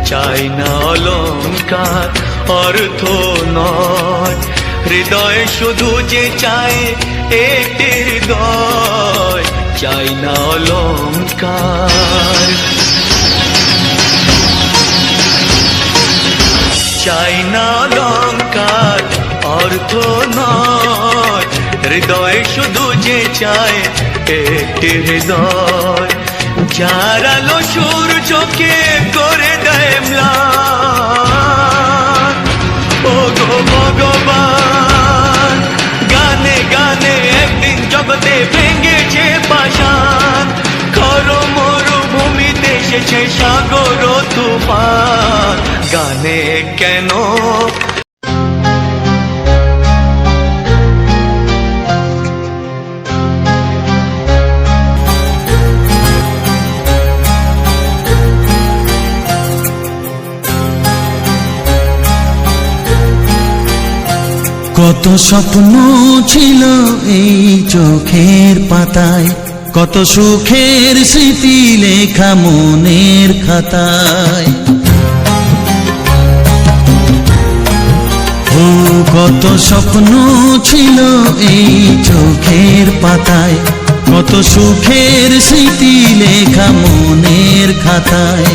চাই না অলংকার অর্থ নয়, হৃদয় শুধু যে চায় একটি হৃদয়। চাই না অলংকার, চাই না অলংকার অর্থ নয়, হৃদয় শুধু যে চায় একটি হৃদয়। যার আলো সূর্যকে করে দেয় ম্লান, ও গো ভগবান। গানে গানে একদিন জগতে ভেঙেছে পাষাণ, খর মরুভূমিতে এসেছে সাগর তুফান। গানে কেন কত স্বপ্ন ছিল এই চোখের পাতায়, কত সুখের স্মৃতি লেখা মনের খাতায়। ও কত স্বপ্ন ছিল এই চোখের পাতায়, কত সুখের স্মৃতি লেখা মনের খাতায়।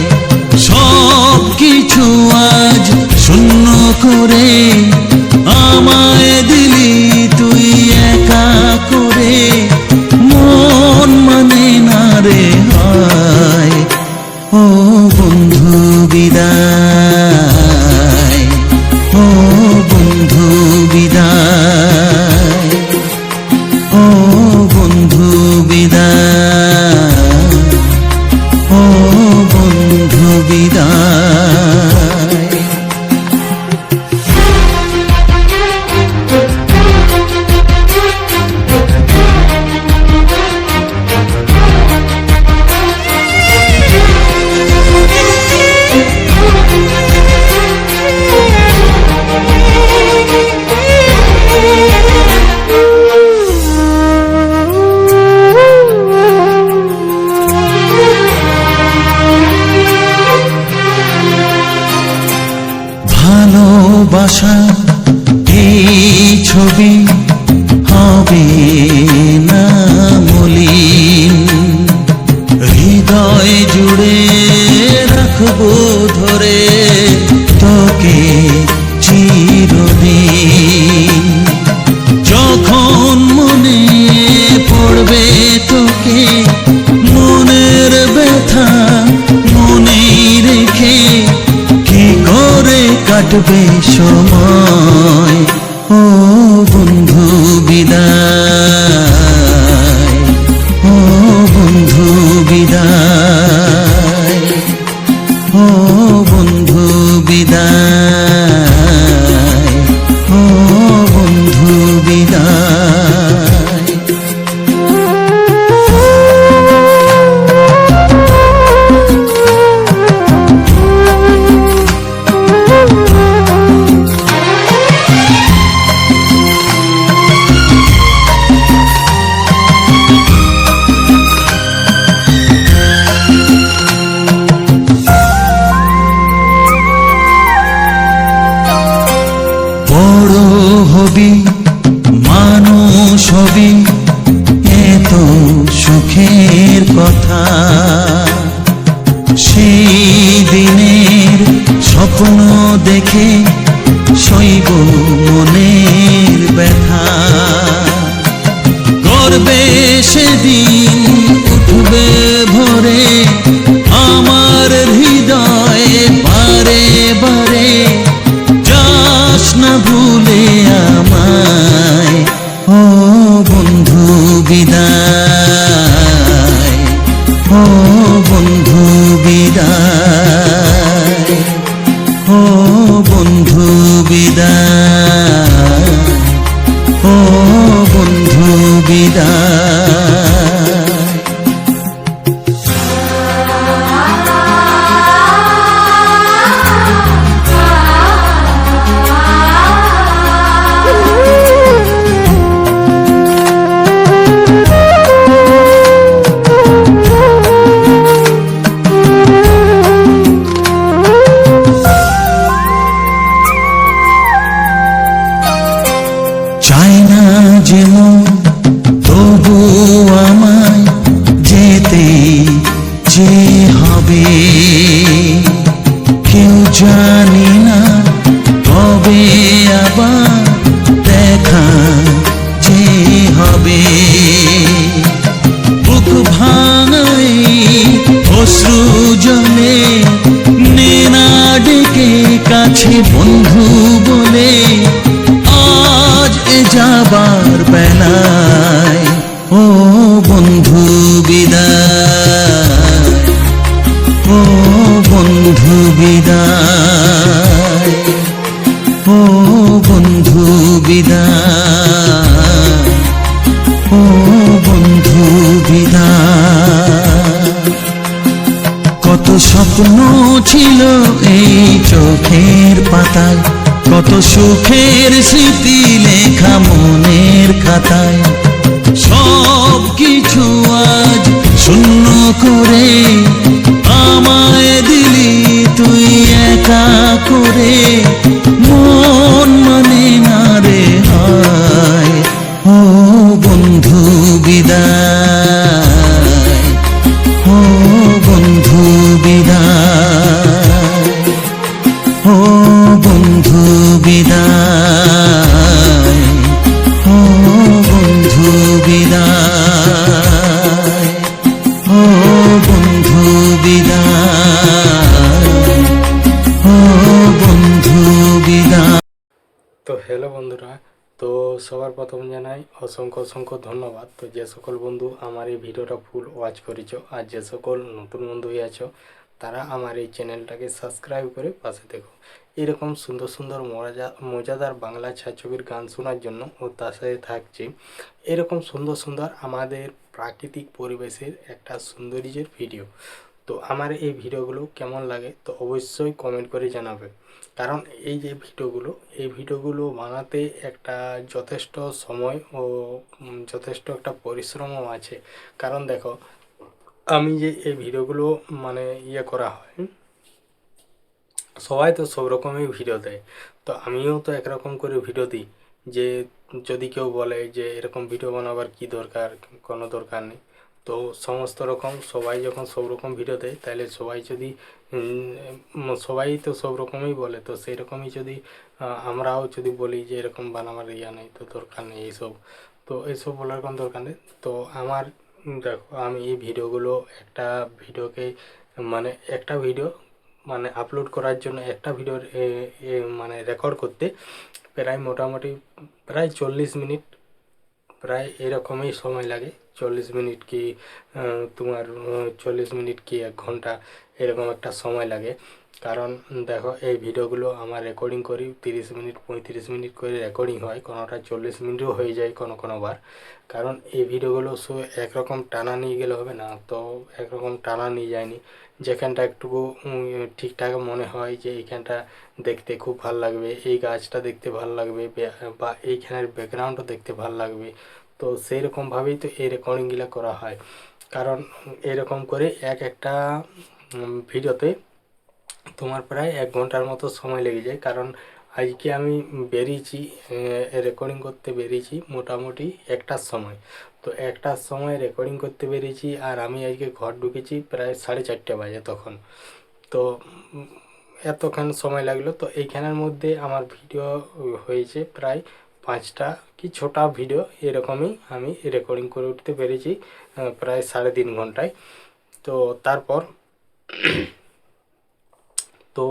সব কিছু আজ শূন্য করে আমায় দিলি তুই একা করে, মন মানে না রে হায়। ও বন্ধু বিদায়, ও বন্ধু বিদায়, ও বন্ধু বিদায়, ও বন্ধু বিদায়। ভালোবাসা এই ছবি হবে না মলিন, হৃদয় জুড়ে রাখবো ধরে তোকে চিরদিন। যখন মনে পড়বে তোকে, মনের ব্যথা মনে রেখে কি করে কাটবে সময়। ও বন্ধু বিদায়, ও বন্ধু বিদায়, ও বন্ধু বিদায়, ও বন্ধু বিদায়। বড় হবি মানুষ হবি, এত সুখের কথা, সেই দিনের স্বপ্ন দেখে সইব মনের ব্যথা। গর্বে সেদিন উঠবে ভরে আমার হৃদয়ে বারে বারে, যাস না ভুলে আমায়। ও বন্ধু বিদায়, ও বন্ধু বিদায়, ও বন্ধু বিদায়, ও বন্ধু বিদায়। চাই না যেমন তবু আমায় যেতে যে হবে, কেউ জানি না কবে আবার দেখা যে হবে। বুক ভাঙাই অশ্রু জলে নে না ডেকে কাছে বন্ধু বলে, আজ এ যাবার বেলায়। ও বন্ধু বিদায়, ও বন্ধু বিদায়, ও বন্ধু বিদায়, ও বন্ধু বিদায়। কত স্বপ্ন ছিল এই চোখের পাতায়, কত সুখের স্মৃতি লেখা মনের খাতায়, সব কিছু আজ শূন্য করে আমায় দিলি তুই একা করে। মন মানে না রে হায়। ও বন্ধু বিদায়, ও বন্ধু বিদায়, ও বন্ধু বিদায়, ও বন্ধু বিদায়, ও বন্ধু বিদায়, ও বন্ধু বিদায়। তো হ্যালো বন্ধুরা, তো সবার প্রথম জানাই অসংখ্য অসংখ্য ধন্যবাদ। তো যে সকল বন্ধু আমার এই ভিডিওটা ফুল ওয়াচ করেছো, আর যে সকল নতুন বন্ধু আছো তারা আমার এই চ্যানেলটাকে সাবস্ক্রাইব করে পাশে দেখো। এরকম সুন্দর সুন্দর মজাদার বাংলা ছায়াছবির গান শোনার জন্য ও তার সাথে থাকছে এরকম সুন্দর সুন্দর আমাদের প্রাকৃতিক পরিবেশের একটা সৌন্দর্যের ভিডিও। তো আমার এই ভিডিওগুলো কেমন লাগে তো অবশ্যই কমেন্ট করে জানাবে, কারণ এই যে ভিডিওগুলো বানাতে একটা যথেষ্ট সময় ও যথেষ্ট একটা পরিশ্রমও আছে। কারণ দেখো, আমি যে এই ভিডিওগুলো মানে করা হয়, সবাই তো সব রকমই ভিডিও দেয়, তো আমিও তো একরকম করে ভিডিও দিই। যে যদি কেউ বলে যে এরকম ভিডিও বানাবার কি দরকার, কোনো দরকার নেই। তো সমস্ত রকম সবাই যখন সব রকম ভিডিও দেয়, তাহলে সবাই যদি সবাই তো সব রকমই বলে, তো সেই রকমই যদি আমরাও যদি বলি যে এরকম বানাবার ইয়া নেই, তো দরকার নেই এইসব, তো এইসব বলার কোনো দরকার নেই। তো আমার দেখো, আমি এই ভিডিওগুলো একটা ভিডিওকে মানে একটা ভিডিও মানে আপলোড করার জন্য একটা ভিডিওর মানে রেকর্ড করতে প্রায় মোটামুটি প্রায় 40 মিনিট, প্রায় এরকমই সময় লাগে। 40 মিনিট কি তোমার 40 মিনিট কি 1 ঘন্টা, এরকম একটা সময় লাগে। কারণ দেখো, এই ভিডিওগুলো আমার রেকর্ডিং করি 30 মিনিট 35 মিনিট করে রেকর্ডিং হয়, কোনোটা 40 মিনিটও হয়ে যায় কোনো কোনো বার। কারণ এই ভিডিওগুলো একরকম টানা নিয়ে গেলে হবে না, তো একরকম টানা নিয়ে যায়নি। যেখানটা একটুকু ঠিকঠাক মনে হয় যে এইখানটা দেখতে খুব ভাল লাগবে, এই গাছটা দেখতে ভাল লাগবে, বা এইখানের ব্যাকগ্রাউন্ডও দেখতে ভাল লাগবে, তো সেই রকমভাবেই তো এই রেকর্ডিংগুলো করা হয়। কারণ এরকম করে একটা ভিডিওতে তোমার প্রায় 1 ঘন্টার মতো সময় লেগে যায়। কারণ আজকে আমি বেরিয়েছি রেকর্ডিং করতে বেরিয়েছি মোটামুটি 1টার সময়, তো 1টার সময় রেকর্ডিং করতে বেরিয়েছি, আর আমি আজকে ঘর ঢুকেছি প্রায় 4:30 বাজে তখন। তো এতক্ষণ সময় লাগলো, তো এইখানের মধ্যে আমার ভিডিও হয়েছে প্রায় 5টা কি 6টা ভিডিও, এরকমই আমি রেকর্ডিং করে উঠতে পেরেছি প্রায় 3.5 ঘন্টায়। তো তারপর তো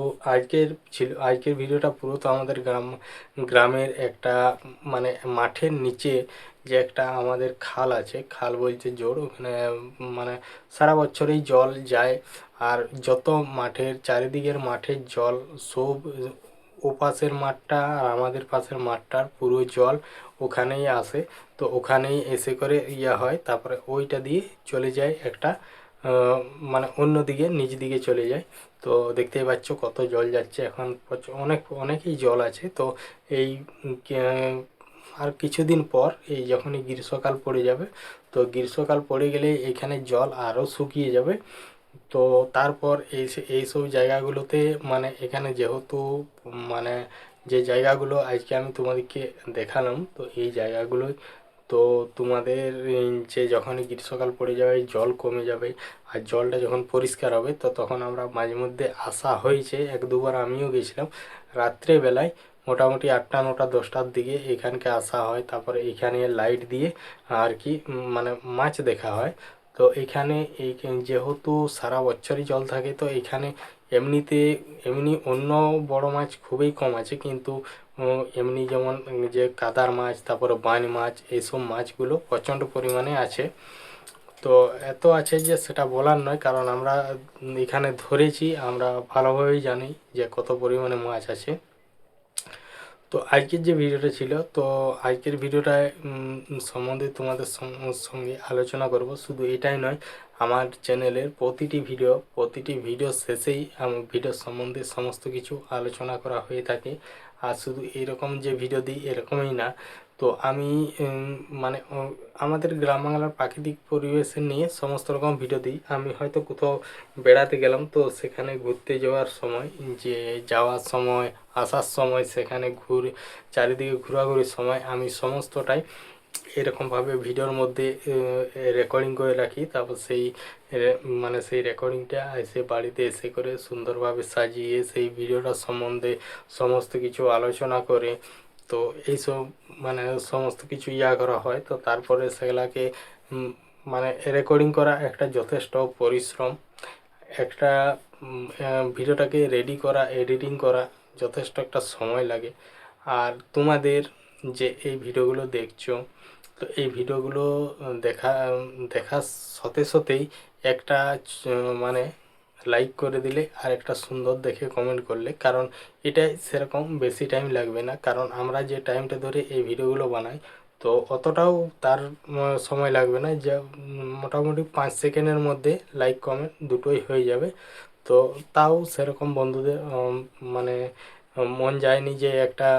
আজকের ভিডিওটা পুরো তো আমাদের গ্রামের একটা মানে মাঠের নিচে যে একটা আমাদের খাল আছে, খাল বলতে জোর, ওখানে মানে সারা বছরই জল যায়। আর যত মাঠের চারিদিকের মাঠের জল সব, ও পাশের মাঠটা আর আমাদের পাশের মাঠটার পুরো জল ওখানেই আসে। তো ওখানেই এসে করে ইয়া হয়, তারপরে ওইটা দিয়ে চলে যায় একটা মানে অন্য দিকে নিচ দিকে চলে যায়। তো দেখতেই পাচ্ছ কত জল যাচ্ছে এখন, অনেকই জল আছে। তো এই আর কিছুদিন পর এই যখনই গ্রীষ্মকাল পড়ে যাবে, তো গ্রীষ্মকাল পড়ে গেলে এখানে জল আরও শুকিয়ে যাবে। তো তারপর এইসব জায়গাগুলোতে মানে এখানে যেহেতু মানে যে জায়গাগুলো আজকে আমি তোমাদেরকে দেখালাম, তো এই জায়গাগুলোই তো তোমাদের যে যখনই গ্রীষ্মকাল পড়ে যাবে জল কমে যাবে, আর জলটা যখন পরিষ্কার হবে, তো তখন আমরা মাঝে মধ্যে আসা হয়েছে 1-2 বার, আমিও গেছিলাম রাত্রেবেলায় মোটামুটি 8টা 9টা 10টার দিকে এখানকে আসা হয়। তারপরে এখানে লাইট দিয়ে আর কি মানে মাছ দেখা হয়। তো এখানে যেহেতু সারা বছরই জল থাকে, তো এখানে এমনি অন্য বড় মাছ খুবই কম আছে, কিন্তু এমনি যেমন যে কাদার মাছ, তারপরে বাইন মাছ, এইসব মাছগুলো প্রচণ্ড পরিমাণে আছে। তো এত আছে যে সেটা বলার নয়, কারণ আমরা এখানে ধরেছি, আমরা ভালোভাবেই জানি যে কত পরিমাণে মাছ আছে। তো আজকের যে ভিডিওটা ছিল, তো আজকের ভিডিওটায় সম্বন্ধে তোমাদের সঙ্গে আলোচনা করব। শুধু এটাই নয়, আমার চ্যানেলের প্রতিটি ভিডিও শেষেই ভিডিও সম্বন্ধে সমস্ত কিছু আলোচনা করা হয়ে থাকে। আর শুধু এরকম যে ভিডিও দিই এরকমই না, তো আমি মানে আমাদের গ্রাম বাংলার প্রাকৃতিক পরিবেশে নিয়ে সমস্ত রকম ভিডিও দিই। আমি হয়তো কোথাও বেড়াতে গেলাম, তো সেখানে ঘুরতে যাওয়ার সময়, যে যাওয়ার সময় আসার সময়, সেখানে চারিদিকে ঘোরাঘুরির সময় আমি সমস্তটাই এরকমভাবে ভিডিওর মধ্যে রেকর্ডিং করে রাখি। তারপর মানে সেই রেকর্ডিংটা এসে বাড়িতে এসে করে সুন্দরভাবে সাজিয়ে সেই ভিডিওটার সম্বন্ধে সমস্ত কিছু আলোচনা করে, তো এইসব মানে সমস্ত কিছু করা হয়। তো তারপরে সেগুলাকে মানে রেকর্ডিং করা একটা যথেষ্ট পরিশ্রম, একটা ভিডিওটাকে রেডি করা, এডিটিং করা যথেষ্ট একটা সময় লাগে। আর তোমাদের যে এই ভিডিওগুলো দেখছো, তো এই ভিডিওগুলো দেখার সাথে সাথেই একটা মানে লাইক করে দিলে আর একটা সুন্দর দেখে কমেন্ট করলে, কারণ এটাই সেরকম বেশি টাইম লাগবে না। কারণ আমরা যে টাইমটা ধরে এই ভিডিওগুলো বানাই, তো অতটাও তার সময় লাগবে না, যা মোটামুটি 5 সেকেন্ডের মধ্যে লাইক কমেন্ট দুটোই হয়ে যাবে। তো তাও সেরকম বন্ধুদের মানে মন যায়নি যে একটা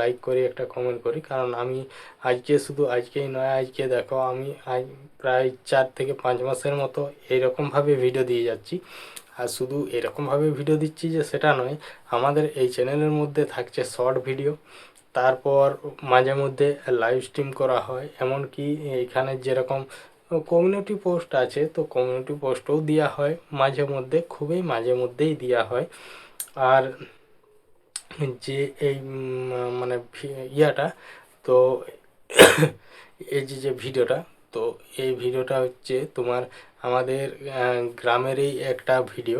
লাইক করি, একটা কমেন্ট করি। কারণ আমি শুধু আজকেই নয়, আজকে দেখো আমি প্রায় 4 থেকে 5 মাসের মতো এইরকমভাবে ভিডিও দিয়ে যাচ্ছি। আর শুধু এরকমভাবে ভিডিও দিচ্ছি যে সেটা নয়, আমাদের এই চ্যানেলের মধ্যে থাকছে শর্ট ভিডিও, তারপর মাঝে মধ্যে লাইভ স্ট্রিম করা হয়, এমনকি এখানে যেরকম কমিউনিটি পোস্ট আছে তো কমিউনিটি পোস্টও দেওয়া হয় মাঝে মধ্যে, খুবই মাঝে মধ্যেই দেওয়া হয়। আর যে এই মানে ইয়াটা তো এই যে ভিডিওটা, তো এই ভিডিওটা হচ্ছে তোমার আমাদের গ্রামেরই একটা ভিডিও।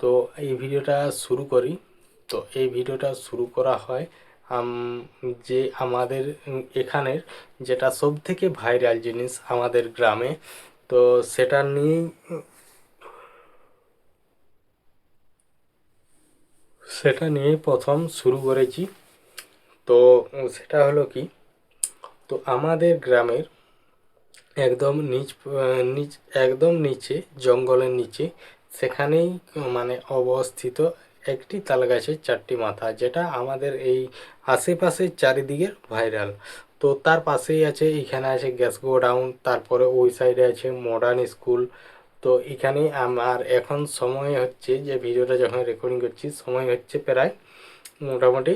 তো এই ভিডিওটা শুরু করি, তো এই ভিডিওটা শুরু করা হয় যে আমাদের এখানের যেটা সব থেকে ভাইরাল জিনিস আমাদের গ্রামে, তো সেটা নিয়েই প্রথম শুরু করেছি। তো সেটা হলো কি, তো আমাদের গ্রামের একদম নিচ একদম নিচে, জঙ্গলের নিচে, সেখানেই মানে অবস্থিত একটি তাল গাছের 4টি মাথা, যেটা আমাদের এই আশেপাশের চারিদিকের ভাইরাল। তো তার পাশেই আছে, এখানে আছে গ্যাস গোডাউন, তারপরে ওই সাইডে আছে মডার্ন স্কুল। তো এখানে আমার এখন সময় হচ্ছে, যে ভিডিওটা যখন রেকর্ডিং করছি সময় হচ্ছে প্রায় মোটামুটি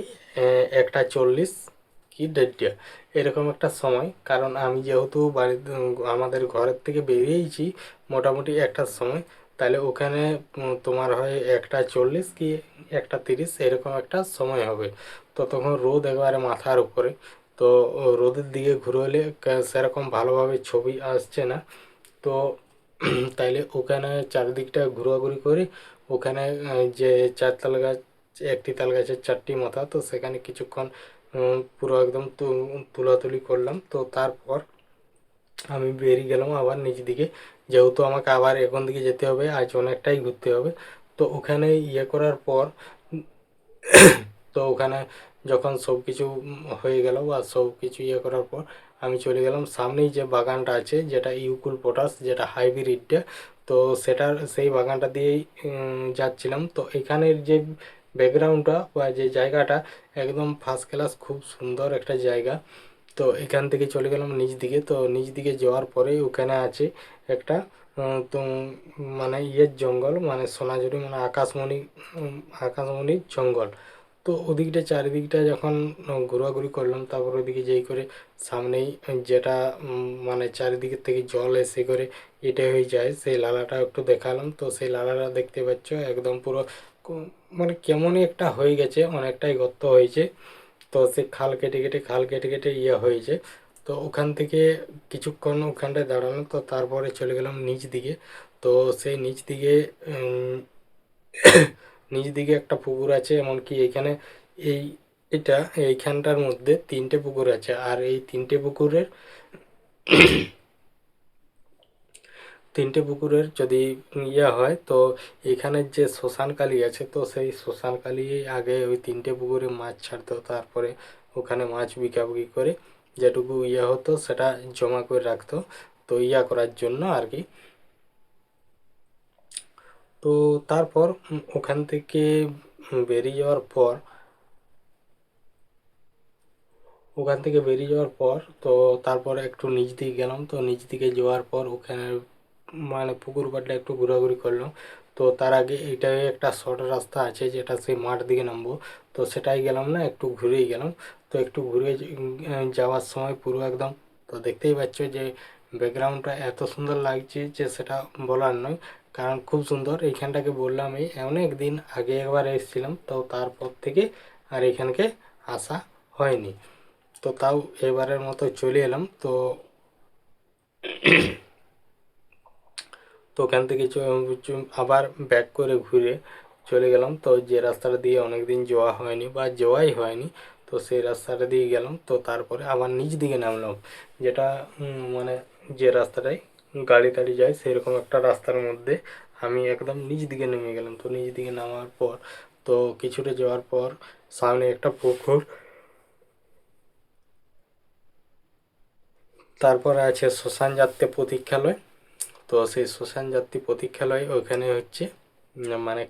1:40 কি 1:30 এরকম একটা সময়। কারণ আমি যেহেতু বাড়িতে আমাদের ঘরের থেকে বেরিয়েছি মোটামুটি 1টার সময়, তাহলে ওখানে তোমার হয় 1:40 কি 1:30 এরকম একটা সময় হবে। তো তখন রোদ একবারে মাথার উপরে, তো রোদের দিকে ঘুরে হলে সেরকম ভালোভাবে ছবি আসছে না। তো তাইলে ওখানে চারিদিকটা ঘোরাঘুরি করে ওখানে যে 4 তাল গাছ, একটি তাল গাছের 4টি মাথা, তো সেখানে কিছুক্ষণ পুরো একদম তুলাতুলি করলাম। তো তারপর আমি বেরিয়ে গেলাম আবার নিচ দিকে, যেহেতু আমাকে আবার এখন দিকে যেতে হবে, আজ অনেকটাই ঘুরতে হবে। তো ওখানে ইয়ে করার পর তো ওখানে যখন সব কিছু হয়ে গেল বা সব কিছু ইয়ে করার পর আমি চলে গেলাম সামনেই যে বাগানটা আছে, যেটা ইউকুল পটাস, যেটা হাইব্রিডটা। তো সেই বাগানটা দিয়েই যাচ্ছিলাম। তো এখানের যে ব্যাকগ্রাউন্ডটা বা যে জায়গাটা একদম ফার্স্ট ক্লাস, খুব সুন্দর একটা জায়গা। তো এখান থেকে চলে গেলাম নিচ দিকে। তো নিচ দিকে যাওয়ার পরেই ওখানে আছে একটা তো মানে ইয়ের জঙ্গল, মানে সোনাঝুরি, মানে আকাশমণির জঙ্গল। তো ওদিকটা চারিদিকটা যখন ঘোরাঘুরি করলাম, তারপর ওদিকে যেই করে সামনেই যেটা মানে চারিদিকের থেকে জল এসে করে এটা হয়ে যায়, সেই লালাটা একটু দেখালাম। তো সেই লালাটা দেখতে পাচ্ছ একদম পুরো মানে কেমনই একটা হয়ে গেছে, অনেকটাই গর্ত হয়েছে। তো সে খাল কেটে কেটে ইয়ে হয়েছে। তো ওখান থেকে কিছুক্ষণ ওখানটায় দাঁড়ানো, তো তারপরে চলে গেলাম নিচ দিকে। তো সেই নিচ দিকে নিচ দিকে একটা পুকুর আছে, এমনকি এখানে এই এটা এইখানটার মধ্যে 3টে পুকুর আছে। আর এই 3টে পুকুরের যদি ইয়ে হয়, তো এখানের যে শ্মশানকালী আছে, তো সেই শ্মশানকালী আগে ওই 3টে পুকুরে মাছ ছাড়তো, তারপরে ওখানে মাছ বিকাবিকি করে যেটুকু ইয়ে হতো সেটা জমা করে রাখতো, তো ইয়া করার জন্য আর কি। তো তারপর ওখান থেকে বেরিয়ে যাওয়ার পর তো তারপরে একটু নিচ দিকে গেলাম। তো নিচ দিকে যাওয়ার পর ওখানে মানে পুকুর পাড়টা একটু ঘোরাঘুরি করলাম। তো তার আগে এইটাই একটা শর্ট রাস্তা আছে, যেটা সেই মাঠ দিকে নামবো, তো সেটাই গেলাম না, একটু ঘুরেই গেলাম। তো একটু ঘুরে যাওয়ার সময় পুরো একদম, তো দেখতেই পাচ্ছ যে ব্যাকগ্রাউন্ডটা এত সুন্দর লাগছে যে সেটা বলার নয়, কারণ খুব সুন্দর। এইখানটাকে বললাম এই অনেক দিন আগে একবার এসেছিলাম, তো তারপর থেকে আর এখানকে আসা হয়নি। তো তাও এবারের মতো চলে এলাম। তো ওখান থেকে আবার ব্যাক করে ঘুরে চলে গেলাম। তো যে রাস্তাটা দিয়ে অনেক দিন যাওয়া হয়নি বা যাওয়াই হয়নি, তো সেই রাস্তাটা দিয়ে গেলাম। তো তারপরে আবার নিচ দিকে নামলাম, যেটা মানে যে রাস্তাটায় গাড়ি টাড়ি যায় সেরকম একটা রাস্তার মধ্যে আমি একদম নিচ দিকে নেমে গেলাম। তো নিচ দিকে নামার পর তো কিছুটা যাওয়ার পর সামনে একটা পুকুর, তারপরে আছে শ্মশান যাত্রী প্রতীক্ষালয়। তো সেই শ্মশান যাত্রী প্রতীক্ষালয় ওইখানে হচ্ছে মানে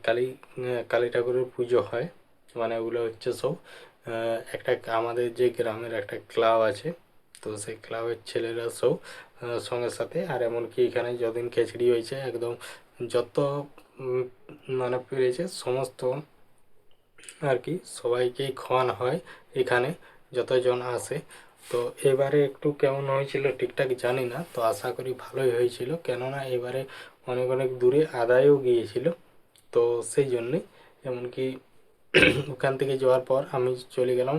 কালী ঠাকুরের পুজো হয়। মানে ওগুলো হচ্ছে সব একটা আমাদের যে গ্রামের একটা ক্লাব আছে, তো সেই ক্লাবের ছেলেরা সব সঙ্গে সাথে। আর এমনকি এখানে যদিন খিচড়ি হয়েছে একদম যত মানে পেরেছে সমস্ত আর কি সবাইকেই খাওয়ানো হয় এখানে যতজন আসে। তো এবারে একটু কেমন হয়েছিল ঠিকঠাক জানি না, তো আশা করি ভালোই হয়েছিল, কেননা এবারে অনেক অনেক দূরে আদায়ও গিয়েছিল। তো সেই জন্যে এমনকি ওখান থেকে যাওয়ার পর আমি চলে গেলাম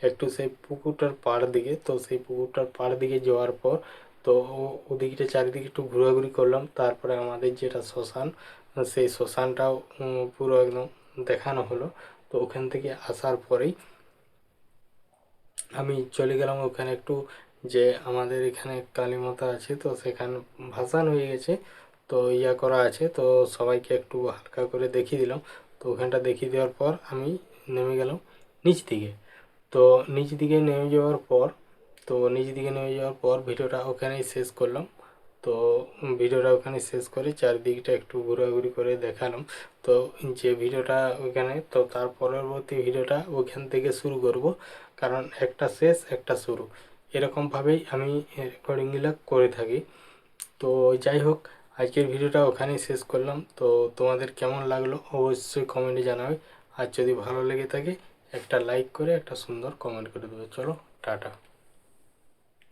একটু সেই পুকুরটার পাড় দিকে। তো সেই পুকুরটার পাড় দিকে যাওয়ার পর তো ওদিকটা চারিদিকে একটু ঘোরাঘুরি করলাম। তারপরে আমাদের যেটা শ্মশান, সেই শ্মশানটাও পুরো একদম দেখানো হলো। তো ওখান থেকে আসার পরেই আমি চলে গেলাম ওখানে একটু, যে আমাদের এখানে কালী মাতা আছে, তো সেখানে ভাসান হয়ে গেছে, তো করা আছে, তো সবাইকে একটু হালকা করে দেখিয়ে দিলাম। তো ওখানটা দেখিয়ে দেওয়ার পর আমি নেমে গেলাম নিচ দিকে। তো নিচ দিকে নেমে যাওয়ার পর ভিডিওটা ওখানেই শেষ করলাম। তো ভিডিওটা ওখানে শেষ করে চারিদিকটা একটু ঘোরাঘুরি করে দেখালাম। তো যে ভিডিওটা ওখানে, তো তার পরবর্তী ভিডিওটা ওখান থেকে শুরু করব, কারণ একটা শেষ একটা শুরু, এরকমভাবেই আমি রেকর্ডিংগুলো করে থাকি। তো যাই হোক, আজকের ভিডিওটা ওখানেই শেষ করলাম। তো তোমাদের কেমন লাগলো অবশ্যই কমেন্টে জানাবে, আর যদি ভালো লেগে থাকে একটা লাইক করে একটা সুন্দর কমেন্ট করে দেবে। চলো টাটা।